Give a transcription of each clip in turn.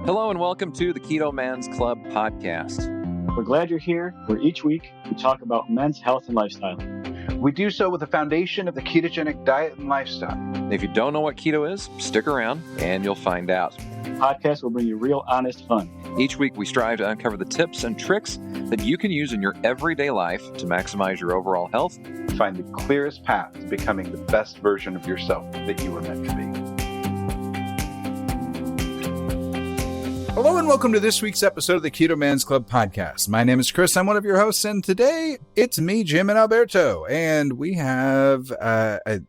Hello and welcome to the Keto Man's Club podcast. We're glad you're here, where each week we talk about men's health and lifestyle. We do so with the foundation of the ketogenic diet and lifestyle. If you don't know what keto is, stick around and you'll find out. The podcast will bring you real, honest fun. Each week we strive to uncover the tips and tricks that you can use in your everyday life to maximize your overall health. Find the clearest path to becoming the best version of yourself that you were meant to be. Hello and welcome to this week's episode of the Keto Man's Club podcast. My name is Chris. I'm one of your hosts, and today it's me, Jim, and Alberto, and we have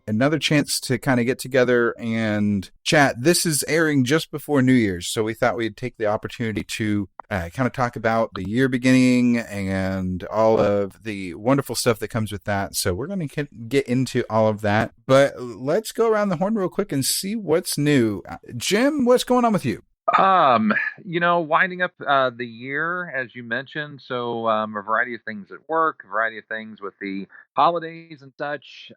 another chance to kind of get together and chat. This is airing just before New Year's, so we thought we'd take the opportunity to kind of talk about the year beginning and all of the wonderful stuff that comes with that. So we're going to get into all of that, but let's go around the horn real quick and see what's new. Jim, what's going on with you? Winding up the year, as you mentioned. So a variety of things at work, a variety of things with the holidays and such.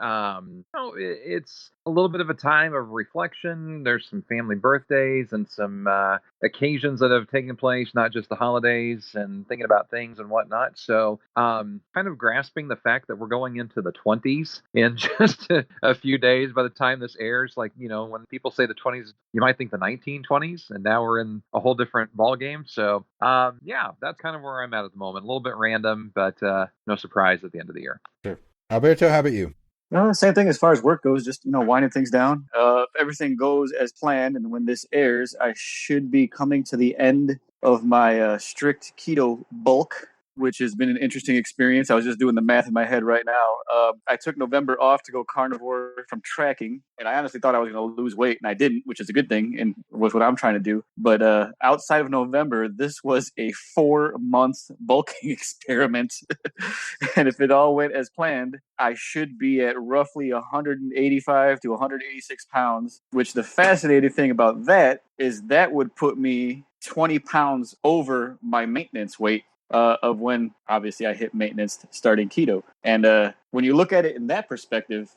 It's a little bit of a time of reflection. There's some family birthdays and some occasions that have taken place, not just the holidays, and thinking about things and whatnot. So kind of grasping the fact that we're going into the 20s in just a few days by the time this airs. Like, when people say the 20s, you might think the 1920s, and now we're in a whole different ball game. So that's kind of where I'm at the moment. A little bit random, but no surprise at the end of the year. Sure. Alberto, how about you? Same thing as far as work goes, just, winding things down. If everything goes as planned, and when this airs, I should be coming to the end of my strict keto bulk, which has been an interesting experience. I was just doing the math in my head right now. I took November off to go carnivore from tracking, and I honestly thought I was going to lose weight, and I didn't, which is a good thing, and was what I'm trying to do. But outside of November, this was a 4-month bulking experiment. And if it all went as planned, I should be at roughly 185 to 186 pounds, which the fascinating thing about that is that would put me 20 pounds over my maintenance weight of when, obviously, I hit maintenance starting keto. And when you look at it in that perspective,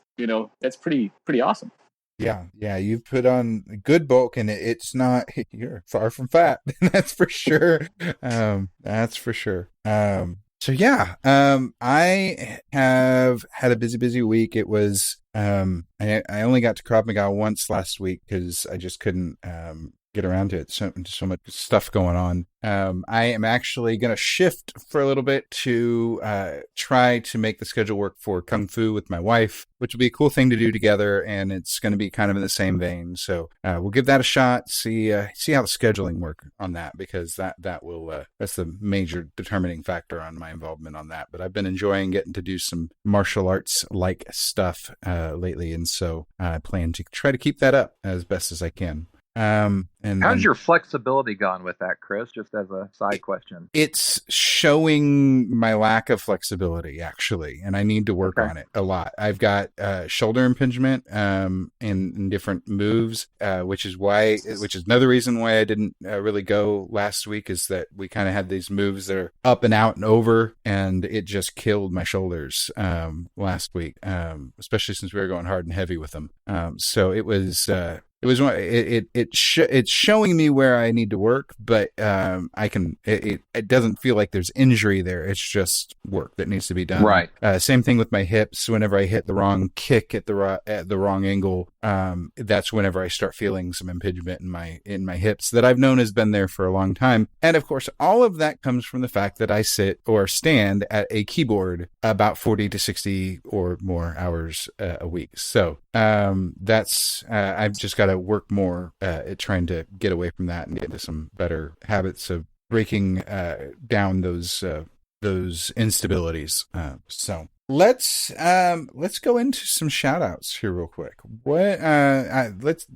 that's pretty awesome. Yeah, you've put on good bulk, and it's not, you're far from fat. That's for sure. That's for sure. I have had a busy week. It was, I only got to Krav Maga once last week because I just couldn't get around to it. So much stuff going on. I am actually going to shift for a little bit to try to make the schedule work for Kung Fu with my wife, which will be a cool thing to do together, and it's going to be kind of in the same vein. So we'll give that a shot. See how the scheduling work on that, because that will that's the major determining factor on my involvement on that. But I've been enjoying getting to do some martial arts like stuff lately, and so I plan to try to keep that up as best as I can. How's your flexibility gone with that, Chris? Just as a side question. It's showing my lack of flexibility, actually, and I need to work on it a lot. I've got shoulder impingement in different moves, which is another reason why I didn't really go last week, is that we kind of had these moves that are up and out and over, and it just killed my shoulders last week, especially since we were going hard and heavy with them. So it was. It's showing me where I need to work, but it doesn't feel like there's injury there. It's just work that needs to be done. Right. Same thing with my hips. Whenever I hit the wrong kick at the wrong angle, that's whenever I start feeling some impingement in my hips that I've known has been there for a long time. And of course, all of that comes from the fact that I sit or stand at a keyboard about 40 to 60 or more hours a week. So that's I've just got to work more at trying to get away from that and get into some better habits of breaking down those instabilities. So let's go into some shout outs here real quick.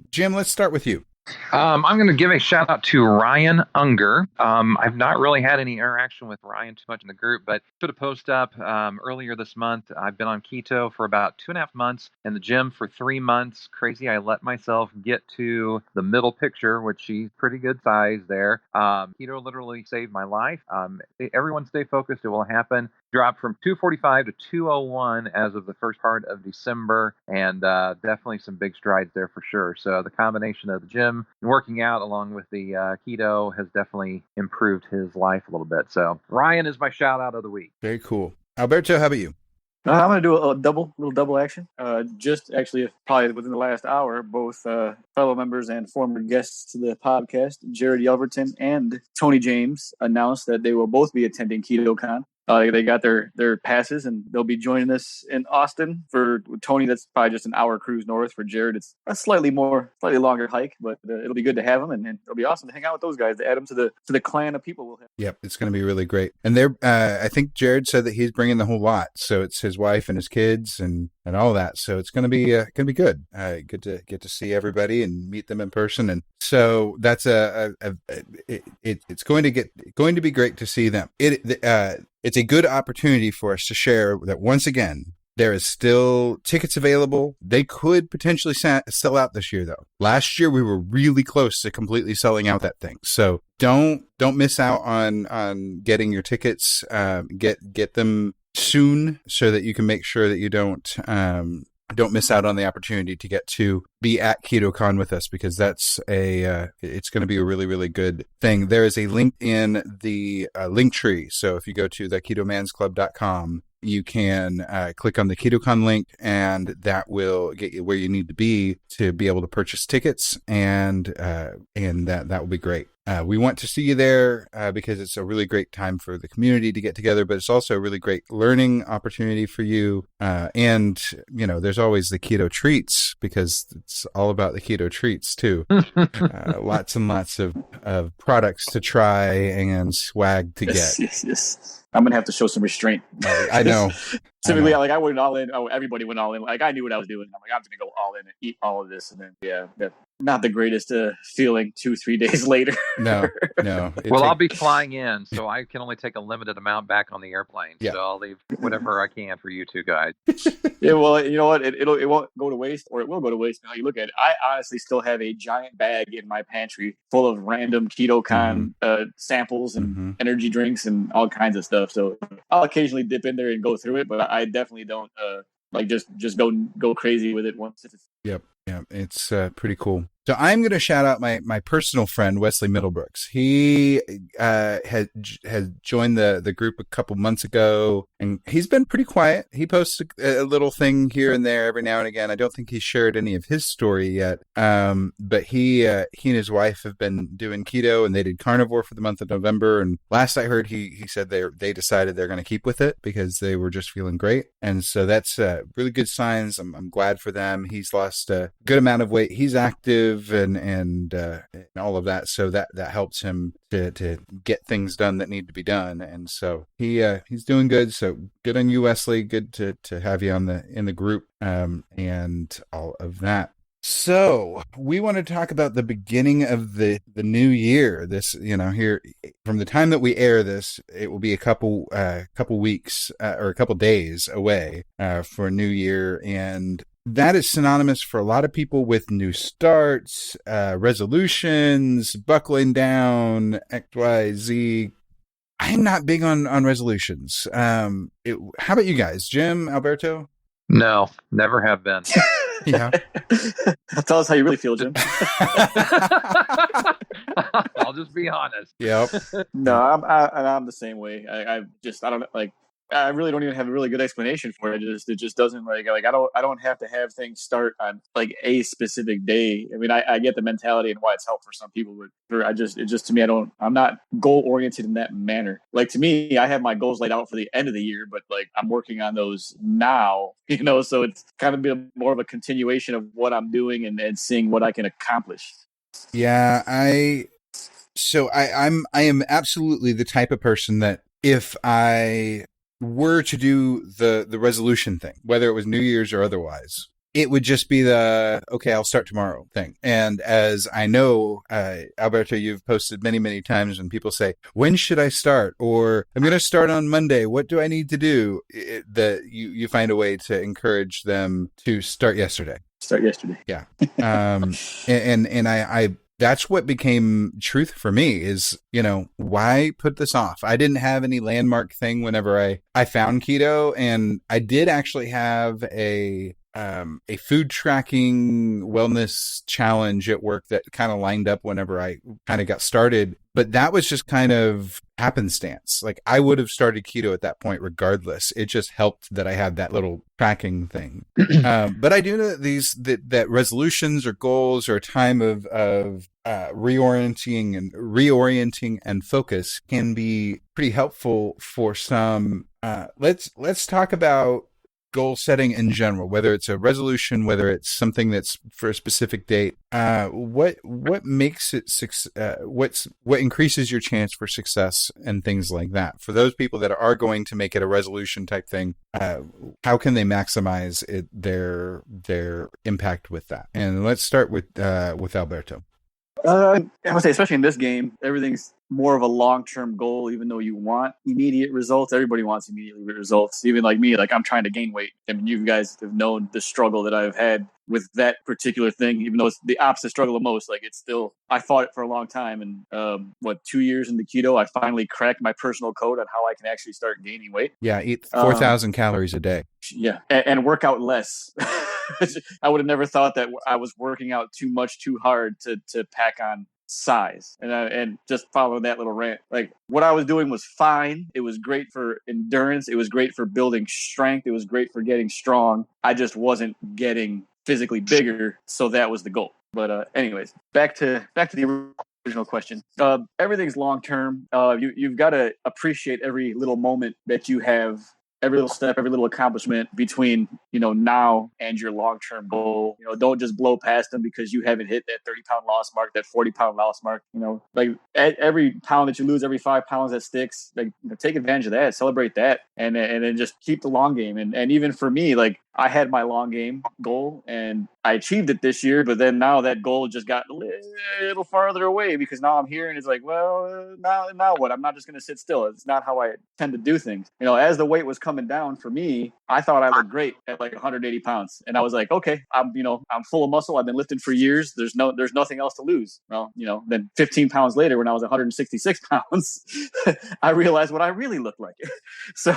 Jim, let's start with you. I'm going to give a shout out to Ryan Unger. I've not really had any interaction with Ryan too much in the group, but put a post up earlier this month. I've been on keto for about 2.5 months, in the gym for 3 months. Crazy. I let myself get to the middle picture, which she's pretty good size there. Keto literally saved my life. Everyone stay focused. It will happen. dropped from 245 to 201 as of the first part of December, and definitely some big strides there for sure. So the combination of the gym and working out along with the keto has definitely improved his life a little bit. So Ryan is my shout out of the week. Very cool. Alberto, how about you? I'm going to do a little double action. Just actually, probably within the last hour, both fellow members and former guests to the podcast, Jared Yelverton and Tony James, announced that they will both be attending KetoCon. They got their passes, and they'll be joining us in Austin. For Tony, that's probably just an hour cruise north. For Jared, it's a slightly longer hike, but it'll be good to have them, and it'll be awesome to hang out with those guys, to add them to the clan of people we'll have. Yep, it's going to be really great. And they're, I think Jared said that he's bringing the whole lot, so it's his wife and his kids and all that. So it's going to be good. Good to get to see everybody and meet them in person. And so that's it's going to be great to see them. It's a good opportunity for us to share that once again, there is still tickets available. They could potentially sell out this year, though. Last year, we were really close to completely selling out that thing. So don't miss out on getting your tickets. Get them soon so that you can make sure that you don't miss out on the opportunity to get to be at KetoCon with us, because that's it's going to be a really, really good thing. There is a link in the link tree. So if you go to theketomansclub.com, you can click on the KetoCon link, and that will get you where you need to be able to purchase tickets, and that will be great. We want to see you there because it's a really great time for the community to get together, but it's also a really great learning opportunity for you. And, there's always the keto treats, because it's all about the keto treats too. Lots and lots of products to try and swag to get. Yes. I'm going to have to show some restraint. I know. Typically, I went all in. Oh, everybody went all in. Like, I knew what I was doing. I'm like, I'm going to go all in and eat all of this. And then, not the greatest feeling 2-3 days later. No. I'll be flying in, so I can only take a limited amount back on the airplane. Yeah. So I'll leave whatever I can for you two guys. Yeah, well, you know what? It won't go to waste, or it will go to waste. How you look at it, I honestly still have a giant bag in my pantry full of random KetoCon samples and energy drinks and all kinds of stuff. So I'll occasionally dip in there and go through it, but I definitely don't just go crazy with it once it's. Yep. Yeah, it's pretty cool. So I'm going to shout out my personal friend, Wesley Middlebrooks. He has joined the group a couple months ago, and he's been pretty quiet. He posts a little thing here and there every now and again. I don't think he's shared any of his story yet, but he and his wife have been doing keto, and they did carnivore for the month of November. And last I heard, he said they decided they're going to keep with it because they were just feeling great. And so that's really good signs. I'm glad for them. He's lost a good amount of weight. He's active and all of that, so that helps him to get things done that need to be done. And so he's doing good. So good on you, Wesley. Good to have you in the group and all of that. So we want to talk about the beginning of the new year. This, here from the time that we air this, it will be a couple weeks or a couple days away for New Year, and that is synonymous for a lot of people with new starts, resolutions, buckling down, XYZ. I'm not big on resolutions. How about you guys, Jim, Alberto? No, never have been. Yeah. Tell us how you really feel, Jim. I'll just be honest. Yep. No, I'm the same way. I don't like. I really don't even have a really good explanation for it. It just doesn't like I don't have to have things start on like a specific day. I mean, I get the mentality and why it's helpful for some people, but to me, I'm not goal oriented in that manner. Like, to me, I have my goals laid out for the end of the year, but like I'm working on those now, so it's kind of been more of a continuation of what I'm doing and seeing what I can accomplish. Yeah, I am absolutely the type of person that if I were to do the resolution thing, whether it was New Year's or otherwise, it would just be okay, I'll start tomorrow thing. And as I know, Alberto, you've posted many, many times when people say, when should I start? Or I'm going to start on Monday. What do I need to do? That you find a way to encourage them to start yesterday. Start yesterday. Yeah. And that's what became truth for me is, why put this off? I didn't have any landmark thing whenever I found keto, and I did actually have a food tracking wellness challenge at work that kind of lined up whenever I kind of got started. But that was just kind of happenstance. Like I would have started keto at that point regardless. It just helped that I had that little tracking thing. But I do know that resolutions or goals or a time of reorienting and focus can be pretty helpful for some. Let's talk about goal setting in general, whether it's a resolution, whether it's something that's for a specific date. What makes it what increases your chance for success and things like that for those people that are going to make it a resolution type thing? How can they maximize their impact with that? And let's start with Alberto. I would say, especially in this game, everything's more of a long-term goal, even though you want immediate results. Everybody wants immediate results. Even like me, like I'm trying to gain weight. I mean, you guys have known the struggle that I've had with that particular thing, even though it's the opposite struggle of most. Like it's still, I fought it for a long time. And 2 years into keto, I finally cracked my personal code on how I can actually start gaining weight. Yeah, eat 4,000 calories a day. Yeah, and work out less. I would have never thought that I was working out too much, too hard to pack on size, and just follow that little rant. Like what I was doing was fine. It was great for endurance. It was great for building strength. It was great for getting strong. I just wasn't getting physically bigger, so that was the goal. But anyways, back to the original question. Everything's long term. You've got to appreciate every little moment that you have, every little step, every little accomplishment between, now and your long-term goal. Don't just blow past them because you haven't hit that 30-pound loss mark, that 40-pound loss mark. Like every pound that you lose, every 5 pounds that sticks, like, take advantage of that, celebrate that, and then just keep the long game. And even for me, like I had my long game goal and I achieved it this year, but then now that goal just got a little farther away because now I'm here and it's like, well, now what? I'm not just going to sit still. It's not how I tend to do things. As the weight was coming down for me, I thought I looked great at like 180 pounds. And I was like, okay, I'm full of muscle. I've been lifting for years. There's nothing else to lose. Well, then 15 pounds later, when I was 166 pounds, I realized what I really looked like. So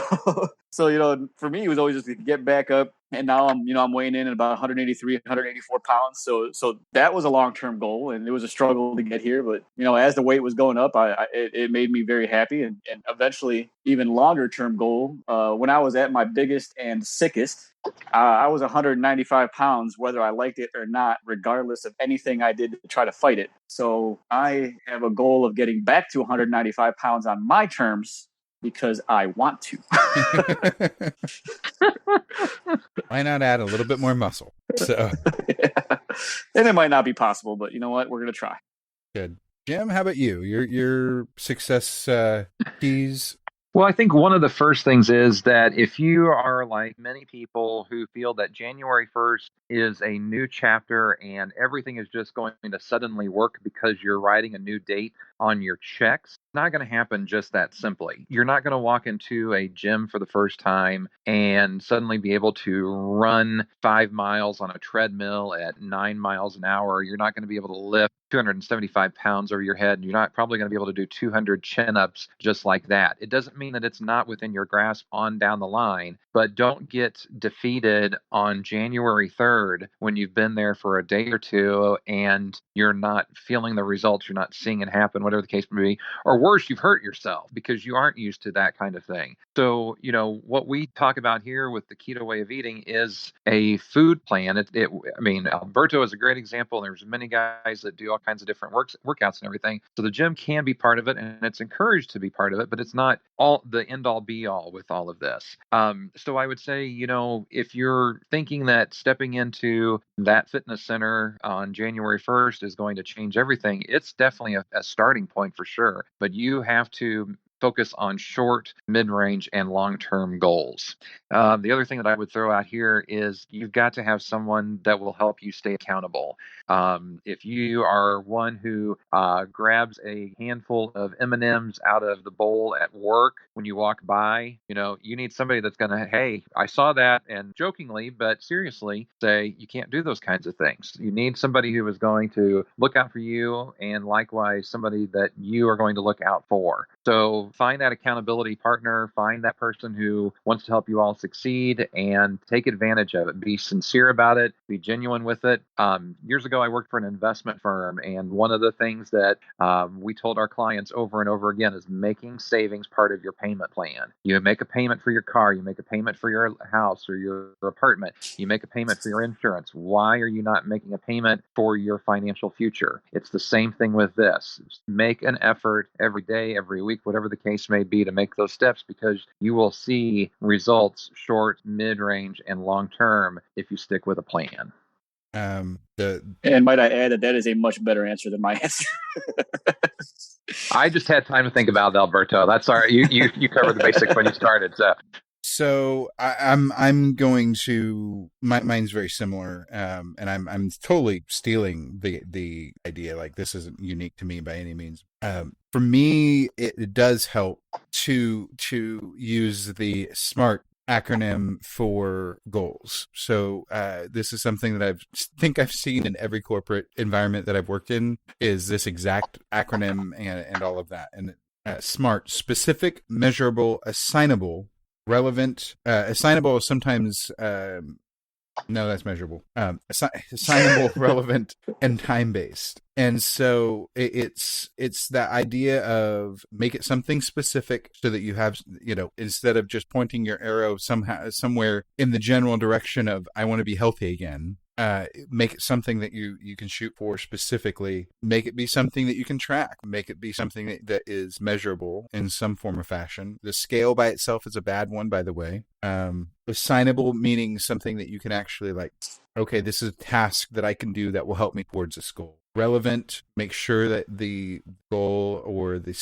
for me, it was always just to get back up. And now I'm weighing in at about 183, 184 pounds. So that was a long-term goal, and it was a struggle to get here. But, as the weight was going up, it made me very happy. And eventually, even longer-term goal, when I was at my biggest and sickest, I was 195 pounds, whether I liked it or not, regardless of anything I did to try to fight it. So I have a goal of getting back to 195 pounds on my terms, because I want to. Why not add a little bit more muscle? So, yeah. And it might not be possible, but you know what? We're gonna try. Good, Jim. How about you? Your success keys. Well, I think one of the first things is that if you are like many people who feel that January 1st is a new chapter and everything is just going to suddenly work because you're writing a new date on your checks, it's not going to happen just that simply. You're not going to walk into a gym for the first time and suddenly be able to run 5 miles on a treadmill at 9 miles an hour. You're not going to be able to lift 275 pounds over your head, and you're not probably going to be able to do 200 chin-ups just like that. It doesn't mean that it's not within your grasp on down the line, but don't get defeated on January 3rd when you've been there for a day or two and you're not feeling the results, you're not seeing it happen, whatever the case may be, or worse, you've hurt yourself because you aren't used to that kind of thing. So, what we talk about here with the keto way of eating is a food plan. Alberto is a great example. There's many guys that do all kinds of different workouts and everything. So the gym can be part of it, and it's encouraged to be part of it, but it's not all the end all be all with all of this. So I would say, if you're thinking that stepping into that fitness center on January 1st is going to change everything, it's definitely a starting point for sure. But you have to focus on short, mid-range, and long-term goals. The other thing that I would throw out here is you've got to have someone that will help you stay accountable. If you are one who grabs a handful of M&Ms out of the bowl at work when you walk by, you need somebody that's going to, hey, I saw that, and jokingly, but seriously, say you can't do those kinds of things. You need somebody who is going to look out for you, and likewise, somebody that you are going to look out for. So find that accountability partner, find that person who wants to help you all succeed, and take advantage of it. Be sincere about it, be genuine with it. Years ago, I worked for an investment firm, and one of the things that we told our clients over and over again is making savings part of your payment plan. You make a payment for your car, you make a payment for your house or your apartment, you make a payment for your insurance. Why are you not making a payment for your financial future? It's the same thing with this. Make an effort every day, every week, whatever the case may be, to make those steps, because you will see results short, mid-range, and long-term if you stick with a plan. And might I add that is a much better answer than my answer. I just had time to think about it, Alberto. That's all right. You covered the basics when you started. So I'm going to mine's very similar, and I'm totally stealing the idea. Like, this isn't unique to me by any means. For me, it does help to use the SMART acronym for goals. So this is something that I've seen in every corporate environment that I've worked in, is this exact acronym and all of that. And SMART: specific, measurable, assignable, relevant. Assignable is sometimes no, that's measurable. Assignable, relevant, and time-based. And so it's that idea of make it something specific so that you have, instead of just pointing your arrow somewhere in the general direction of, I want to be healthy again. Make it something that you can shoot for specifically. Make it be something that you can track. Make it be something that is measurable in some form or fashion. The scale by itself is a bad one, by the way. Assignable, meaning something that you can actually, like, okay, this is a task that I can do that will help me towards this goal. Relevant, make sure that the goal or the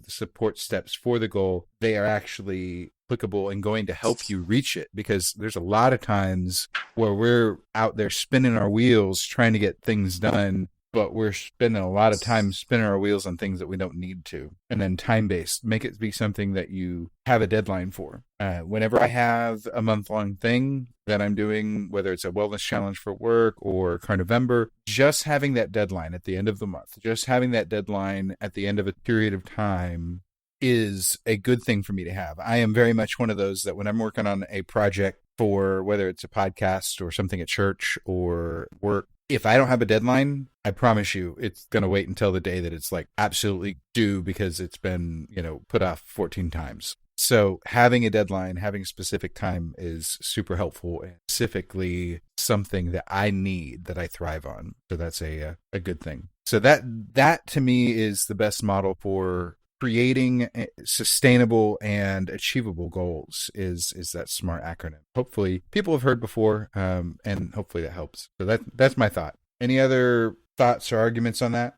support steps for the goal, they are actually applicable and going to help you reach it, because there's a lot of times where we're out there spinning our wheels trying to get things done, but we're spending a lot of time spinning our wheels on things that we don't need to. And then time-based, make it be something that you have a deadline for. Whenever I have a month-long thing that I'm doing, whether it's a wellness challenge for work or Carnivember, just having that deadline at the end of the month, just having that deadline at the end of a period of time is a good thing for me to have. I am very much one of those that when I'm working on a project, for whether it's a podcast or something at church or work, if I don't have a deadline, I promise you it's going to wait until the day that it's like absolutely due, because it's been, put off 14 times. So having a deadline, having a specific time is super helpful, and specifically something that I need, that I thrive on. So that's a good thing. So that to me is the best model for creating sustainable and achievable goals, is that SMART acronym. Hopefully people have heard before, and hopefully that helps. So that's my thought. Any other thoughts or arguments on that?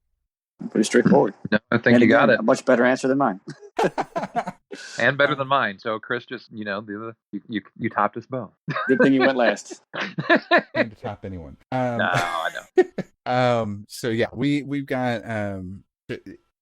Pretty straightforward. No, I think you got it. A much better answer than mine. And better than mine. So Chris, just you topped us both. Good thing you went last. Need to top anyone. No, I know. So yeah, we've got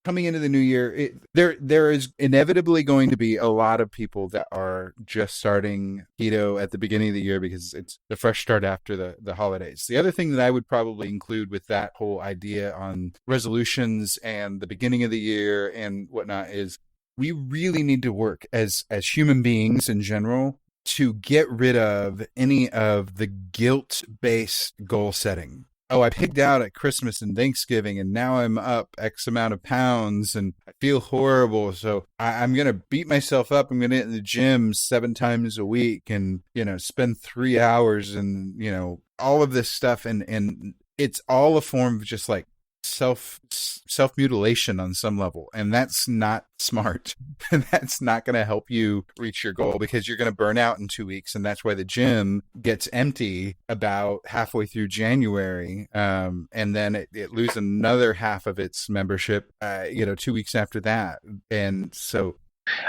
coming into the new year, there is inevitably going to be a lot of people that are just starting keto at the beginning of the year, because it's the fresh start after the holidays. The other thing that I would probably include with that whole idea on resolutions and the beginning of the year and whatnot is, we really need to work as human beings in general to get rid of any of the guilt-based goal setting. Oh, I pigged out at Christmas and Thanksgiving, and now I'm up X amount of pounds, and I feel horrible. So I'm going to beat myself up. I'm going to get in the gym 7 times a week and, spend 3 hours and, all of this stuff. And it's all a form of just like self-mutilation on some level. And that's not smart. And that's not going to help you reach your goal, because you're going to burn out in 2 weeks. And that's why the gym gets empty about halfway through January. And then it loses another half of its membership, 2 weeks after that. And so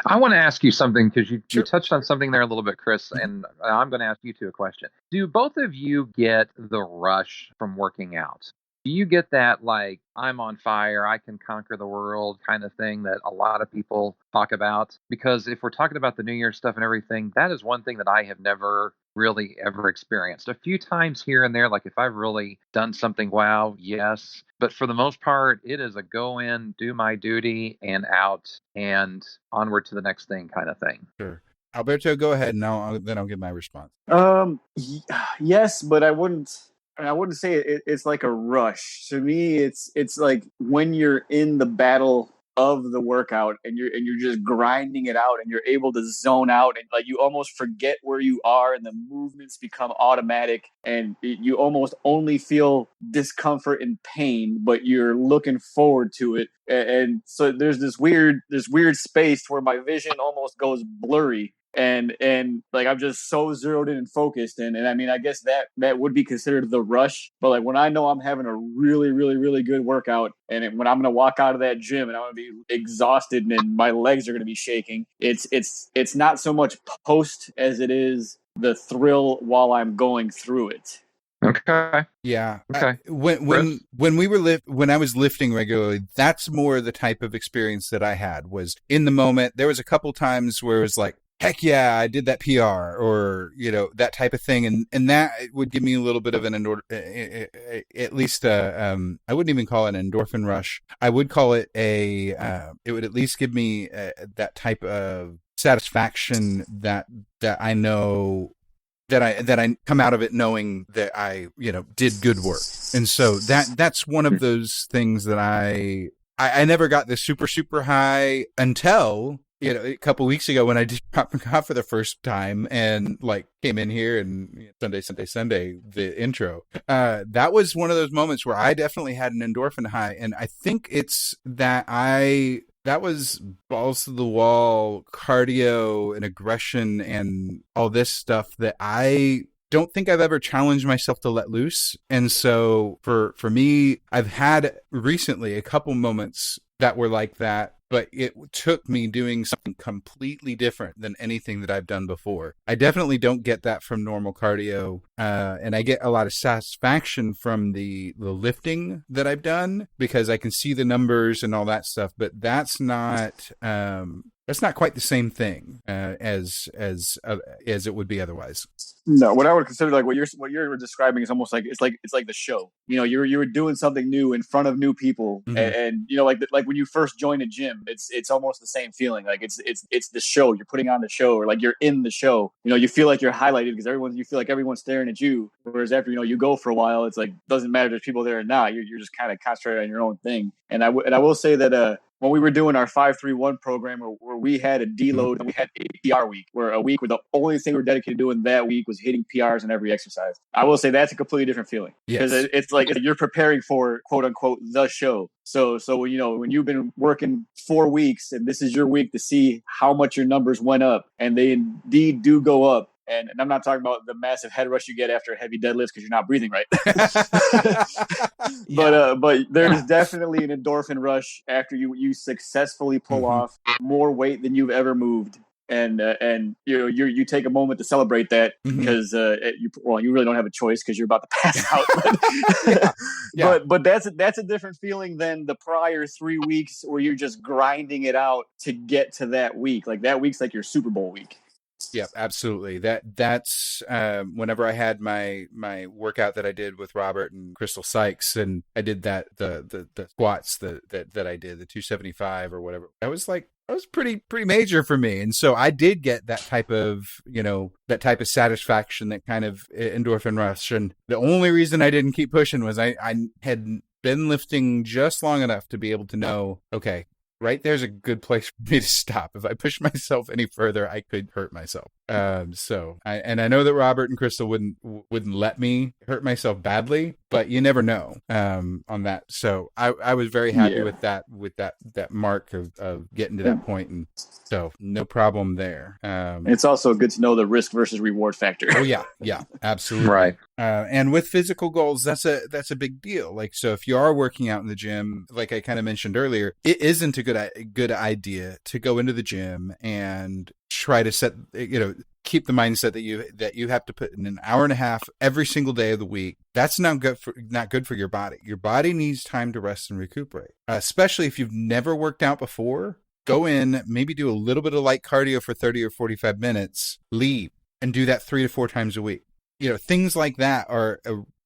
I want to ask you something, because you Sure. touched on something there a little bit, Chris, and I'm going to ask you two a question. Do both of you get the rush from working out? do you get that, like, I'm on fire, I can conquer the world kind of thing that a lot of people talk about? Because if we're talking about the New Year stuff and everything, that is one thing that I have never really ever experienced. A few times here and there, like if I've really done something, wow, yes. But for the most part, it is a go in, do my duty, and out and onward to the next thing kind of thing. Sure. Alberto, go ahead, and then I'll give my response. Yes, but I wouldn't say it's like a rush. To me, it's like when you're in the battle of the workout and you're just grinding it out and you're able to zone out and like you almost forget where you are and the movements become automatic and you almost only feel discomfort and pain, but you're looking forward to it. And so there's this weird space where my vision almost goes blurry. And like I'm just so zeroed in and focused and I mean I guess that would be considered the rush, but like when I know I'm having a really good workout and when I'm gonna walk out of that gym and I'm gonna be exhausted and my legs are gonna be shaking, it's not so much post as it is the thrill while I'm going through it. Okay. Yeah. Okay. When I was lifting regularly, that's more the type of experience that I had was in the moment. There was a couple times where it was like, heck yeah, I did that PR or, that type of thing. And that would give me a little bit of at least, I wouldn't even call it an endorphin rush. I would call it it would at least give me that type of satisfaction that I know that I come out of it knowing that I, did good work. And so that's one of those things that I never got the super, super high until, a couple weeks ago when I did Prop and Cop for the first time and like came in here and Sunday, the intro. That was one of those moments where I definitely had an endorphin high. And I think it's that that was balls to the wall cardio and aggression and all this stuff that I don't think I've ever challenged myself to let loose. And so for me, I've had recently a couple moments that were like that, but it took me doing something completely different than anything that I've done before. I definitely don't get that from normal cardio, and I get a lot of satisfaction from the lifting that I've done because I can see the numbers and all that stuff, but that's not quite the same thing as it would be otherwise. No, what I would consider like what you're describing is almost like it's like the show. You were doing something new in front of new people, Mm-hmm. and like when you first join a gym, it's almost the same feeling. Like it's the show. You're putting on the show, or like you're in the show. You feel like you're highlighted because you feel like everyone's staring at you. Whereas after you go for a while, it's like doesn't matter if there's people there or not. You're just kind of concentrated on your own thing. And I will say that when we were doing our 5-3-1 program where we had a deload and we had a PR week, where a week where the only thing we're dedicated to doing that week was hitting PRs in every exercise. I will say that's a completely different feeling. Because it's like you're preparing for quote unquote the show. So when you've been working 4 weeks and this is your week to see how much your numbers went up, and they indeed do go up. And I'm not talking about the massive head rush you get after a heavy deadlift because you're not breathing right. But there's definitely an endorphin rush after you successfully pull off more weight than you've ever moved. And you take a moment to celebrate that because you really don't have a choice because you're about to pass out. But that's a different feeling than the prior 3 weeks where you're just grinding it out to get to that week. Like that week's like your Super Bowl week. Yep, absolutely. That's whenever I had my workout that I did with Robert and Crystal Sykes, and I did that the squats that I did, the 275 or whatever. That was pretty major for me, and so I did get that type of satisfaction, that kind of endorphin rush. And the only reason I didn't keep pushing was I had been lifting just long enough to be able to know, okay, right there's a good place for me to stop. If I push myself any further, I could hurt myself. So I know that Robert and Crystal wouldn't let me hurt myself badly, but you never know on that. So I was very happy with that mark of getting to that point, and so no problem there. It's also good to know the risk versus reward factor. Oh yeah, absolutely. Right. And with physical goals, that's a big deal. Like, so if you are working out in the gym, like I kind of mentioned earlier, it isn't a good idea to go into the gym and try to set, keep the mindset that you have to put in an hour and a half every single day of the week. That's not good for your body. Your body needs time to rest and recuperate, especially if you've never worked out before. Go in, maybe do a little bit of light cardio for 30 or 45 minutes, leave, and do that 3 to 4 times a week. Things like that are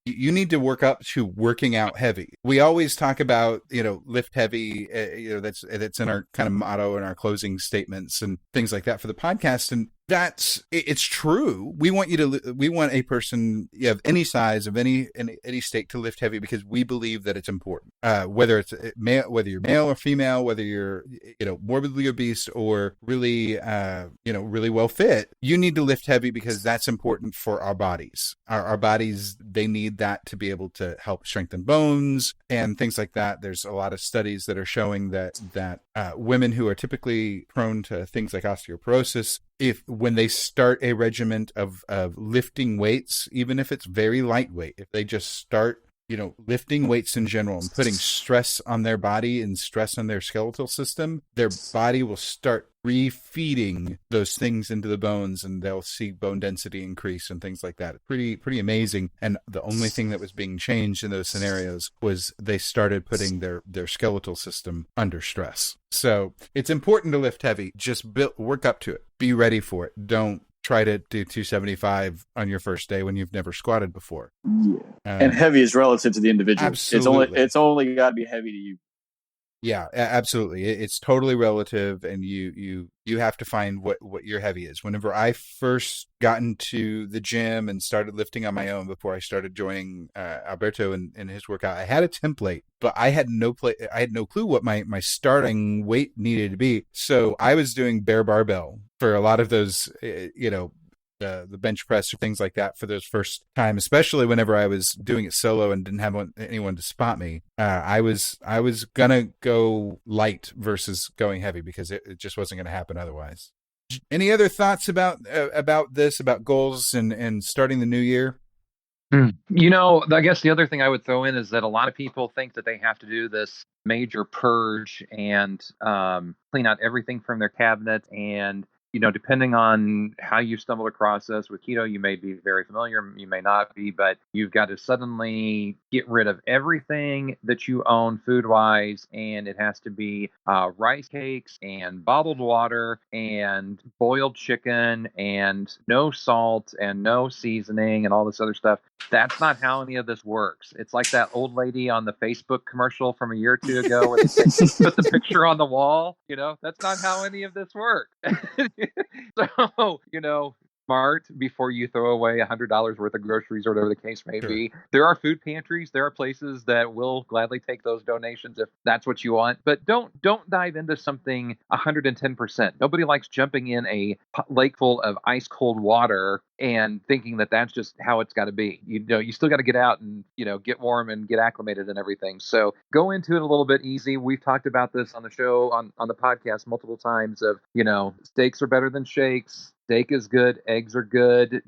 you need to work up to working out heavy. We always talk about, lift heavy, that's in our kind of motto and our closing statements and things like that for the podcast. And it's true. We want a person of any size, of any state, to lift heavy because we believe that it's important. Whether it's whether you're male or female, whether you're, morbidly obese or really, really well fit, you need to lift heavy because that's important for our bodies. Our bodies, they need that to be able to help strengthen bones and things like that. There's a lot of studies that are showing that women who are typically prone to things like osteoporosis, when they start a regimen of lifting weights, even if it's very lightweight, if they just start, lifting weights in general and putting stress on their body and stress on their skeletal system, their body will start refeeding those things into the bones, and they'll see bone density increase and things like that. Pretty amazing. And the only thing that was being changed in those scenarios was they started putting their skeletal system under stress. So it's important to lift heavy. Just work up to it. Be ready for it. Don't try to do 275 on your first day when you've never squatted before. Yeah. And heavy is relative to the individual. Absolutely. It's only got to be heavy to you. Yeah, absolutely. It's totally relative, and you have to find what your heavy is. Whenever I first got into the gym and started lifting on my own before I started joining Alberto and his workout, I had a template, but I had no clue what my starting weight needed to be. So I was doing bare barbell for a lot of those, the bench press or things like that for those first time, especially whenever I was doing it solo and didn't have anyone to spot me. I was gonna go light versus going heavy because it just wasn't gonna happen otherwise. Any other thoughts about this, about goals and starting the new year? I guess the other thing I would throw in is that a lot of people think that they have to do this major purge and clean out everything from their cabinet. And depending on how you stumbled across this with keto, you may be very familiar, you may not be, but you've got to suddenly get rid of everything that you own food-wise, and it has to be rice cakes and bottled water and boiled chicken and no salt and no seasoning and all this other stuff. That's not how any of this works. It's like that old lady on the Facebook commercial from a year or two ago where they put the picture on the wall. That's not how any of this works. So, smart before you throw away $100 worth of groceries or whatever the case may be. There are food pantries. There are places that will gladly take those donations if that's what you want. But don't dive into something 110%. Nobody likes jumping in a lake full of ice cold water and thinking that that's just how it's got to be. You still got to get out and get warm and get acclimated and everything. So go into it a little bit easy. We've talked about this on the show on the podcast multiple times of steaks are better than shakes. Steak is good. Eggs are good.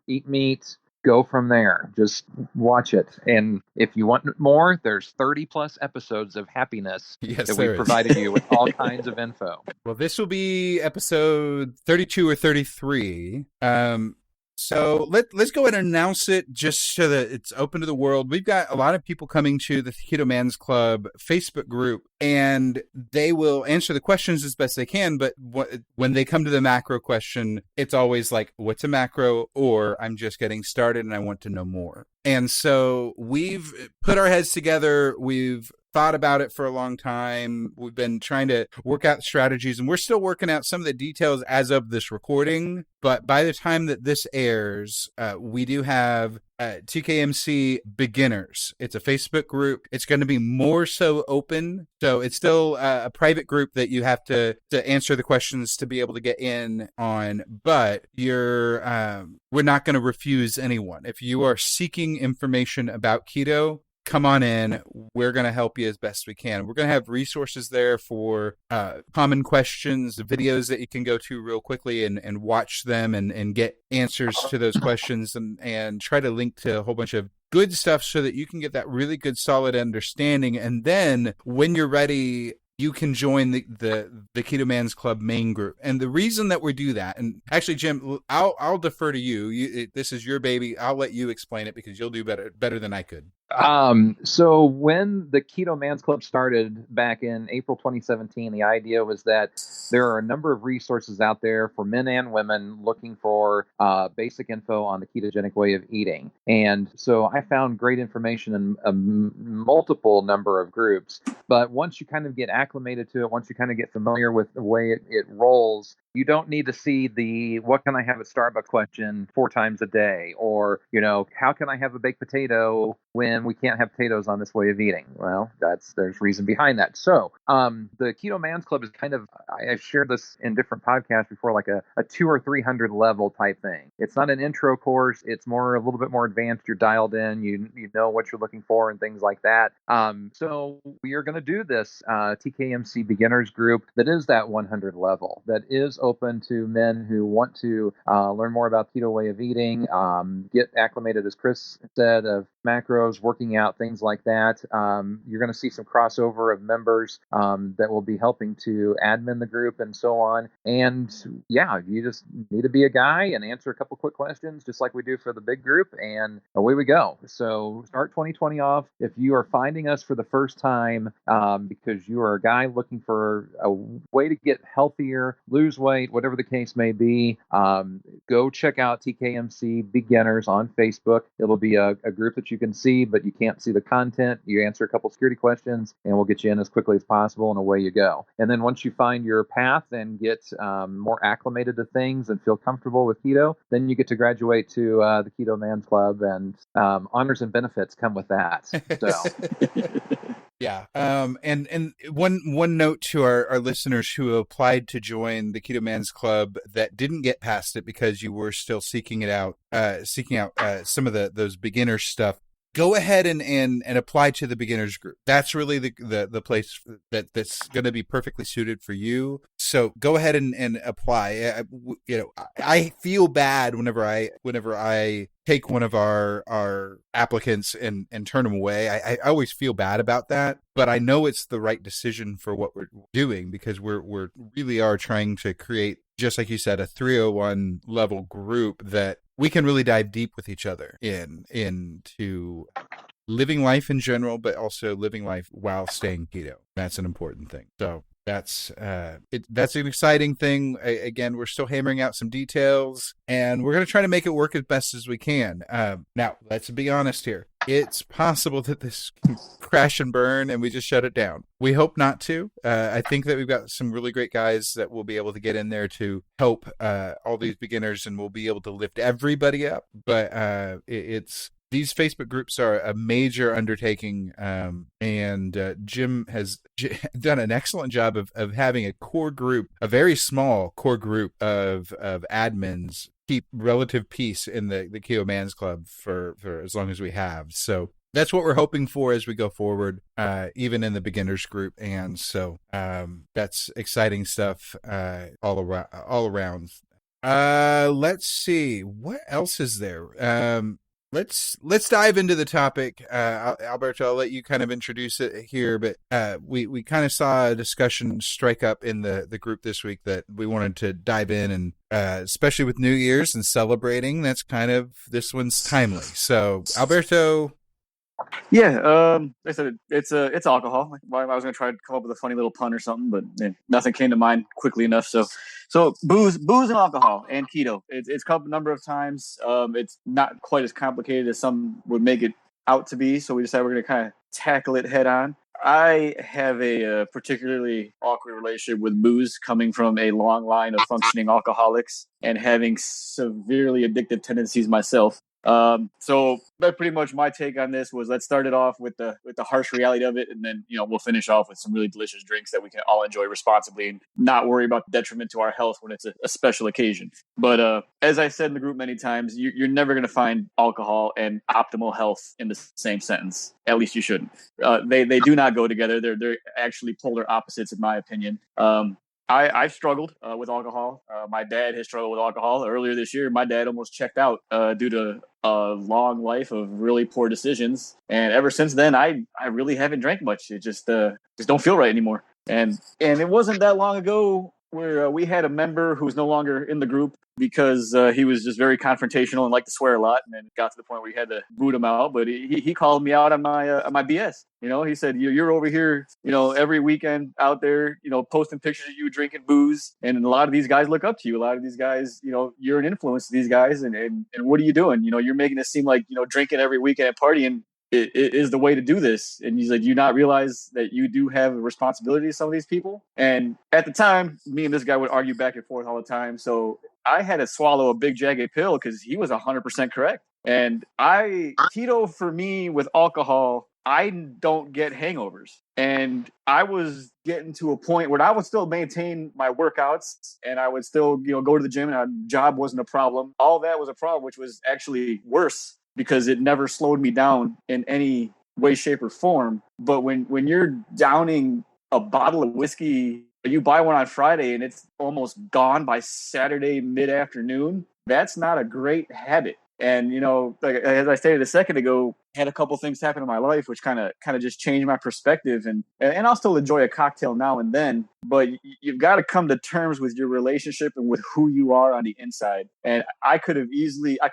Eat meat. Go from there. Just watch it. And if you want more, there's 30 plus episodes of happiness that we've provided you with all kinds of info. Well, this will be episode 32 or 33. So let's go ahead and announce it just so that it's open to the world. We've got a lot of people coming to the Keto Man's Club Facebook group, and they will answer the questions as best they can. But when they come to the macro question, it's always like, what's a macro? Or I'm just getting started and I want to know more. And so we've put our heads together. We've thought about it for a long time. We've been trying to work out strategies, and we're still working out some of the details as of this recording. But by the time that this airs, we do have TKMC Beginners. It's a Facebook group. It's going to be more so open. So it's still a private group that you have to answer the questions to be able to get in on. But we're not going to refuse anyone. If you are seeking information about keto, come on in. We're going to help you as best we can. We're going to have resources there for common questions, videos that you can go to real quickly and watch them and get answers to those questions and try to link to a whole bunch of good stuff so that you can get that really good, solid understanding. And then when you're ready you can join the Keto Man's Club main group. And the reason that we do that, and actually, Jim, I'll defer to you. This is your baby. I'll let you explain it because you'll do better than I could. So when the Keto Man's Club started back in April 2017, the idea was that there are a number of resources out there for men and women looking for basic info on the ketogenic way of eating. And so I found great information in a multiple number of groups. But once you kind of get acclimated to it, once you kind of get familiar with the way it rolls, you don't need to see the what can I have at Starbucks question 4 times a day, or, how can I have a baked potato when we can't have potatoes on this way of eating? Well, there's reason behind that. So the Keto Man's Club is kind of, I've shared this in different podcasts before, like a 200 or 300 level type thing. It's not an intro course. It's a little bit more advanced. You're dialed in. You know what you're looking for and things like that. So we are going to do this TKMC beginners group that is that 100 level, that is open to men who want to learn more about keto way of eating, get acclimated, as Chris said, of macros, working out, things like that. You're going to see some crossover of members that will be helping to admin the group and so on. And yeah, you just need to be a guy and answer a couple quick questions, just like we do for the big group, and away we go. So start 2020 off. If you are finding us for the first time because you are a guy looking for a way to get healthier, lose weight, whatever the case may be, go check out TKMC Beginners on Facebook. It'll be a group that you can see, but you can't see the content. You answer a couple security questions, and we'll get you in as quickly as possible, and away you go. And then once you find your path and get more acclimated to things and feel comfortable with keto, then you get to graduate to the Keto Man's Club, and honors and benefits come with that. So. Yeah. And one note to our listeners who applied to join the Keto Man's Club that didn't get past it because you were still seeking out some of those beginner stuff. Go ahead and apply to the beginners group. That's really the place that's going to be perfectly suited for you. So go ahead and apply. I feel bad whenever I take one of our applicants and turn them away. I always feel bad about that, but I know it's the right decision for what we're doing, because we're really are trying to create, just like you said, a 301 level group that we can really dive deep with each other into living life in general, but also living life while staying keto. That's an important thing. So that's that's an exciting thing. Again, we're still hammering out some details, and we're going to try to make it work as best as we can. Now, let's be honest here. It's possible that this can crash and burn and we just shut it down. We hope not to. I think that we've got some really great guys that will be able to get in there to help all these beginners, and we'll be able to lift everybody up. But these Facebook groups are a major undertaking, and Jim has done an excellent job of having a core group, a very small core group of admins, keep relative peace in the Keto Man's Club for as long as we have. So that's what we're hoping for as we go forward, even in the beginners group. And so that's exciting stuff all around. Let's see, what else is there? Let's dive into the topic. Alberto, I'll let you kind of introduce it here, but we kind of saw a discussion strike up in the group this week that we wanted to dive in, and especially with New Year's and celebrating, that's kind of, this one's timely. So, Alberto. Yeah, like I said, it's alcohol. I was going to try to come up with a funny little pun or something, but nothing came to mind quickly enough. So booze and alcohol and keto. It's come up a number of times. It's not quite as complicated as some would make it out to be. So we decided we're going to kind of tackle it head on. I have a particularly awkward relationship with booze, coming from a long line of functioning alcoholics and having severely addictive tendencies myself. So that pretty much my take on this was, let's start it off with the harsh reality of it, and then we'll finish off with some really delicious drinks that we can all enjoy responsibly and not worry about the detriment to our health when it's a special occasion. But as I said in the group many times, you're never going to find alcohol and optimal health in the same sentence. At least you shouldn't. They do not go together. They're actually polar opposites, in my opinion. I've struggled with alcohol. My dad has struggled with alcohol. Earlier this year, my dad almost checked out due to a long life of really poor decisions. And ever since then, I really haven't drank much. It just don't feel right anymore. And it wasn't that long ago where we had a member who's no longer in the group because he was just very confrontational and liked to swear a lot, and then it got to the point where we had to boot him out. But he called me out on my BS. He said, you're over here, every weekend out there, posting pictures of you drinking booze, and a lot of these guys look up to you. A lot of these guys, you're an influence to these guys, and what are you doing? You're making it seem like drinking every weekend at partying it is the way to do this. And he's like, do you not realize that you do have a responsibility to some of these people? And at the time, me and this guy would argue back and forth all the time. So I had to swallow a big jagged pill because he was 100% correct. And keto for me with alcohol, I don't get hangovers. And I was getting to a point where I would still maintain my workouts and I would still, go to the gym, and our job wasn't a problem. All that was a problem, which was actually worse because it never slowed me down in any way, shape, or form. But when you're downing a bottle of whiskey, you buy one on Friday and it's almost gone by Saturday mid-afternoon, that's not a great habit. And, like as I stated a second ago, had a couple things happen in my life which kind of just changed my perspective, and I'll still enjoy a cocktail now and then, but you've got to come to terms with your relationship and with who you are on the inside. And I could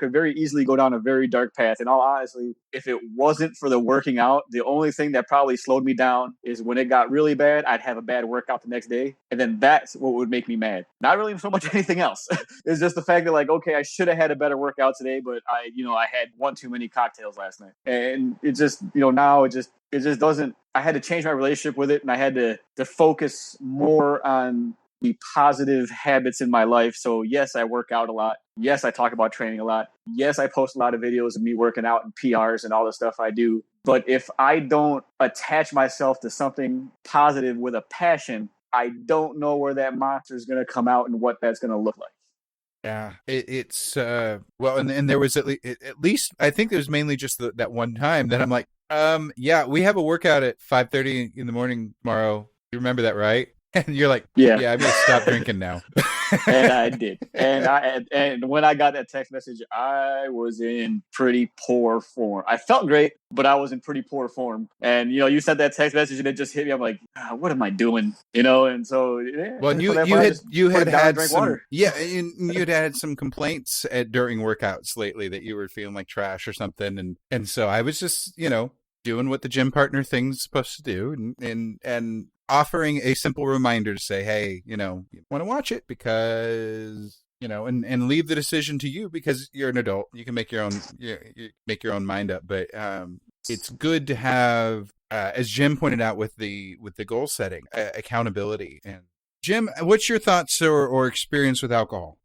very easily go down a very dark path. And all honestly, if it wasn't for the working out, the only thing that probably slowed me down is when it got really bad, I'd have a bad workout the next day, and then that's what would make me mad. Not really so much anything else. It's just the fact that, like, okay, I should have had a better workout today, but I had one too many cocktails last night. And it just, now it just doesn't, I had to change my relationship with it, and I had to focus more on the positive habits in my life. So yes, I work out a lot. Yes, I talk about training a lot. Yes, I post a lot of videos of me working out and PRs and all the stuff I do. But if I don't attach myself to something positive with a passion, I don't know where that monster is going to come out and what that's going to look like. Yeah, it's well, and there was at least I think there was mainly just that one time that I'm like, yeah, we have a workout at 5:30 in the morning tomorrow. You remember that, right? And you're like, yeah, I'm gonna stop drinking now. And I did. And when I got that text message, I was in pretty poor form. I felt great, but I was in pretty poor form. And you sent that text message and it just hit me. I'm like, what am I doing? And so yeah. Well, you had some water. Yeah, you'd had some complaints during workouts lately that you were feeling like trash or something, and so I was just doing what the gym partner thing's supposed to do, and offering a simple reminder to say, hey, you want to watch it because, and leave the decision to you because you're an adult. You can make your own, you make your own mind up. But it's good to have, as Jim pointed out with the goal setting, accountability. And Jim, what's your thoughts or experience with alcohol?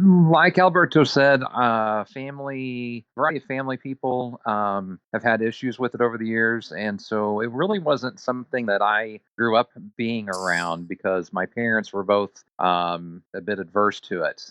Like Alberto said, variety of family people have had issues with it over the years, and so it really wasn't something that I grew up being around because my parents were both a bit adverse to it.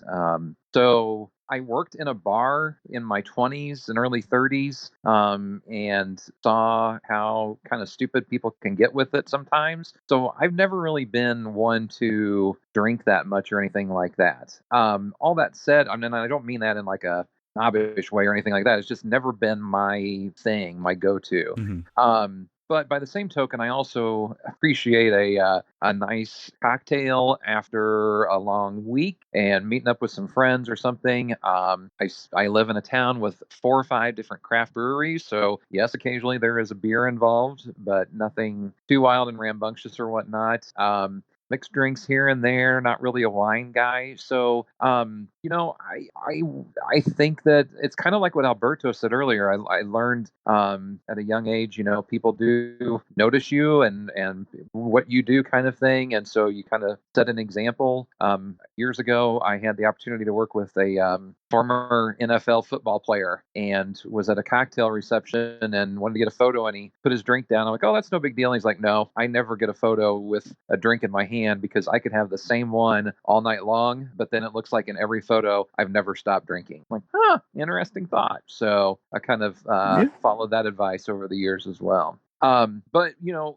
So I worked in a bar in my 20s and early 30s and saw how kind of stupid people can get with it sometimes. So I've never really been one to drink that much or anything like that. All that said, I mean, I don't mean that in like a snobbish way or anything like that. It's just never been my thing, my go-to. Mm-hmm. But by the same token, I also appreciate a nice cocktail after a long week and meeting up with some friends or something. I live in a town with 4 or 5 different craft breweries, so yes, occasionally there is a beer involved, but nothing too wild and rambunctious or whatnot. Mixed drinks here and there, not really a wine guy. So, I think that it's kind of like what Alberto said earlier. I learned at a young age, people do notice you and what you do kind of thing. And so you kind of set an example. Years ago, I had the opportunity to work with a former NFL football player and was at a cocktail reception and wanted to get a photo, and he put his drink down. I'm like, oh, that's no big deal. And he's like, no, I never get a photo with a drink in my hand because I could have the same one all night long, but then it looks like in every photo I've never stopped drinking. I'm like, interesting thought. So I kind of followed that advice over the years as well. But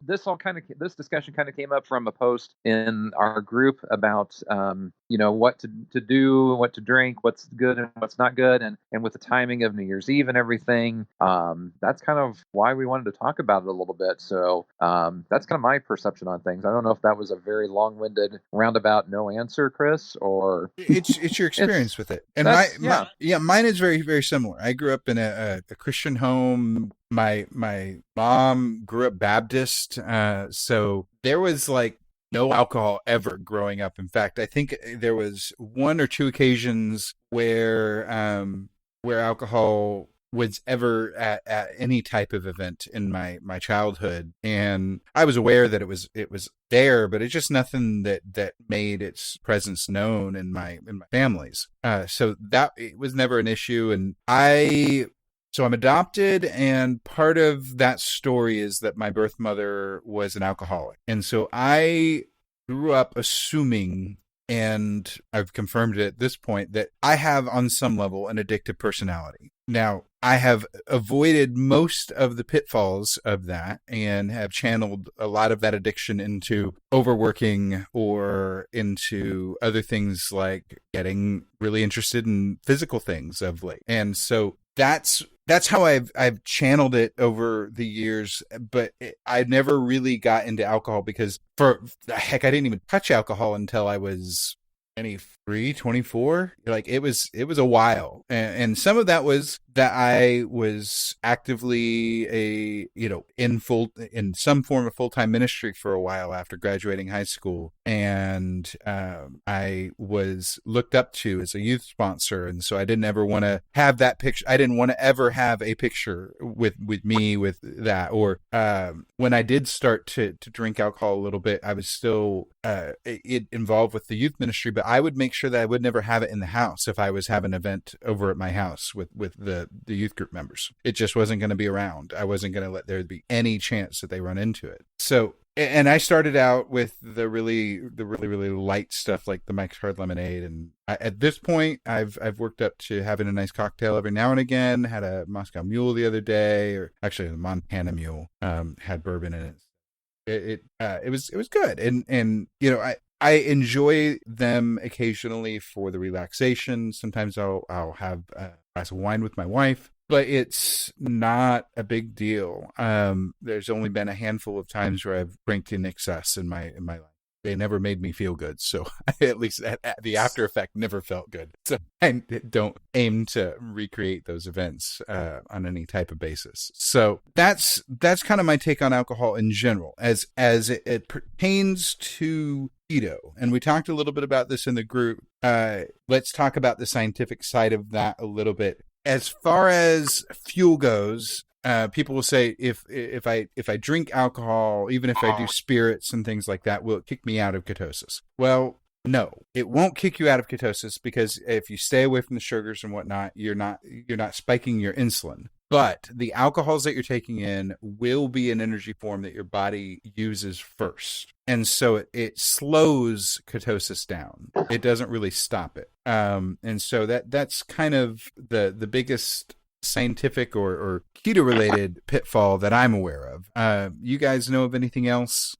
this discussion kind of came up from a post in our group about what to do, what to drink, what's good and what's not good, and with the timing of New Year's Eve and everything, that's kind of why we wanted to talk about it a little bit. So that's kind of my perception on things. I don't know if that was a very long-winded, roundabout no answer, Chris, or it's your experience with it. And mine is very, very similar. I grew up in a Christian home. My mom grew up Baptist, so there was like no alcohol ever growing up. In fact, I think there was one or two occasions where alcohol was ever at any type of event in my childhood, and I was aware that it was there, but it's just nothing that made its presence known in my family's. So that it was never an issue, and So I'm adopted, and part of that story is that my birth mother was an alcoholic. And so I grew up assuming, and I've confirmed it at this point, that I have on some level an addictive personality. Now, I have avoided most of the pitfalls of that and have channeled a lot of that addiction into overworking or into other things like getting really interested in physical things of late. And so that's how I've channeled it over the years, but I never really got into alcohol because I didn't even touch alcohol until I was 23, 24. Like it was a while. And some of that was that I was actively in some form of full-time ministry for a while after graduating high school. And I was looked up to as a youth sponsor. And so I didn't ever want to have that picture. I didn't want to ever have a picture with me with that. Or when I did start to drink alcohol a little bit, I was still involved with the youth ministry, but I would make sure that I would never have it in the house if I was having an event over at my house with the youth group members. It just wasn't going to be around. I wasn't going to let there be any chance that they run into it. So, and I started out with the really light stuff like the Mike's Hard Lemonade, and at this point, I've worked up to having a nice cocktail every now and again. Had a Moscow Mule the other day, or actually a Montana Mule. Had bourbon in it. It was good, and I enjoy them occasionally for the relaxation. Sometimes I'll have a glass of wine with my wife, but it's not a big deal. There's only been a handful of times where I've drank in excess in my life. They never made me feel good, so at least the after effect never felt good. So I don't aim to recreate those events on any type of basis. So that's kind of my take on alcohol in general, as it pertains to keto. And we talked a little bit about this in the group. Let's talk about the scientific side of that a little bit. As far as fuel goes, people will say if I drink alcohol, even if I do spirits and things like that, will it kick me out of ketosis? Well, no, it won't kick you out of ketosis, because if you stay away from the sugars and whatnot, you're not spiking your insulin. But the alcohols that you're taking in will be an energy form that your body uses first. And so it slows ketosis down. It doesn't really stop it. And so that's kind of the biggest scientific or keto related pitfall that I'm aware of. You guys know of anything else?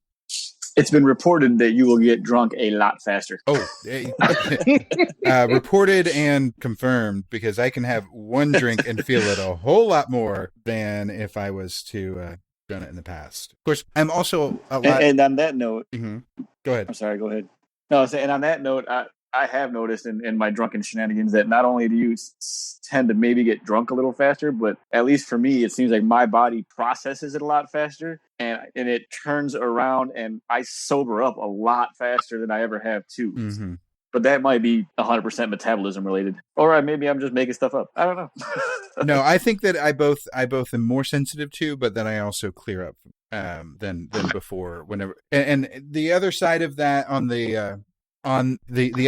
It's been reported that you will get drunk a lot faster. Oh, reported and confirmed, because I can have one drink and feel it a whole lot more than if I was to done it in the past. Of course, I'm also a lot. And on that note, Mm-hmm. Go ahead. I'm sorry. Go ahead. No, and on that note, I have noticed in my drunken shenanigans that not only do you tend to maybe get drunk a little faster, but at least for me, it seems like my body processes it a lot faster, and it turns around, and I sober up a lot faster than I ever have too. Mm-hmm. But that might be 100% metabolism related, or maybe I'm just making stuff up. I don't know. No, I think that I both am more sensitive to, but then I also clear up than before. Whenever and the other side of that on the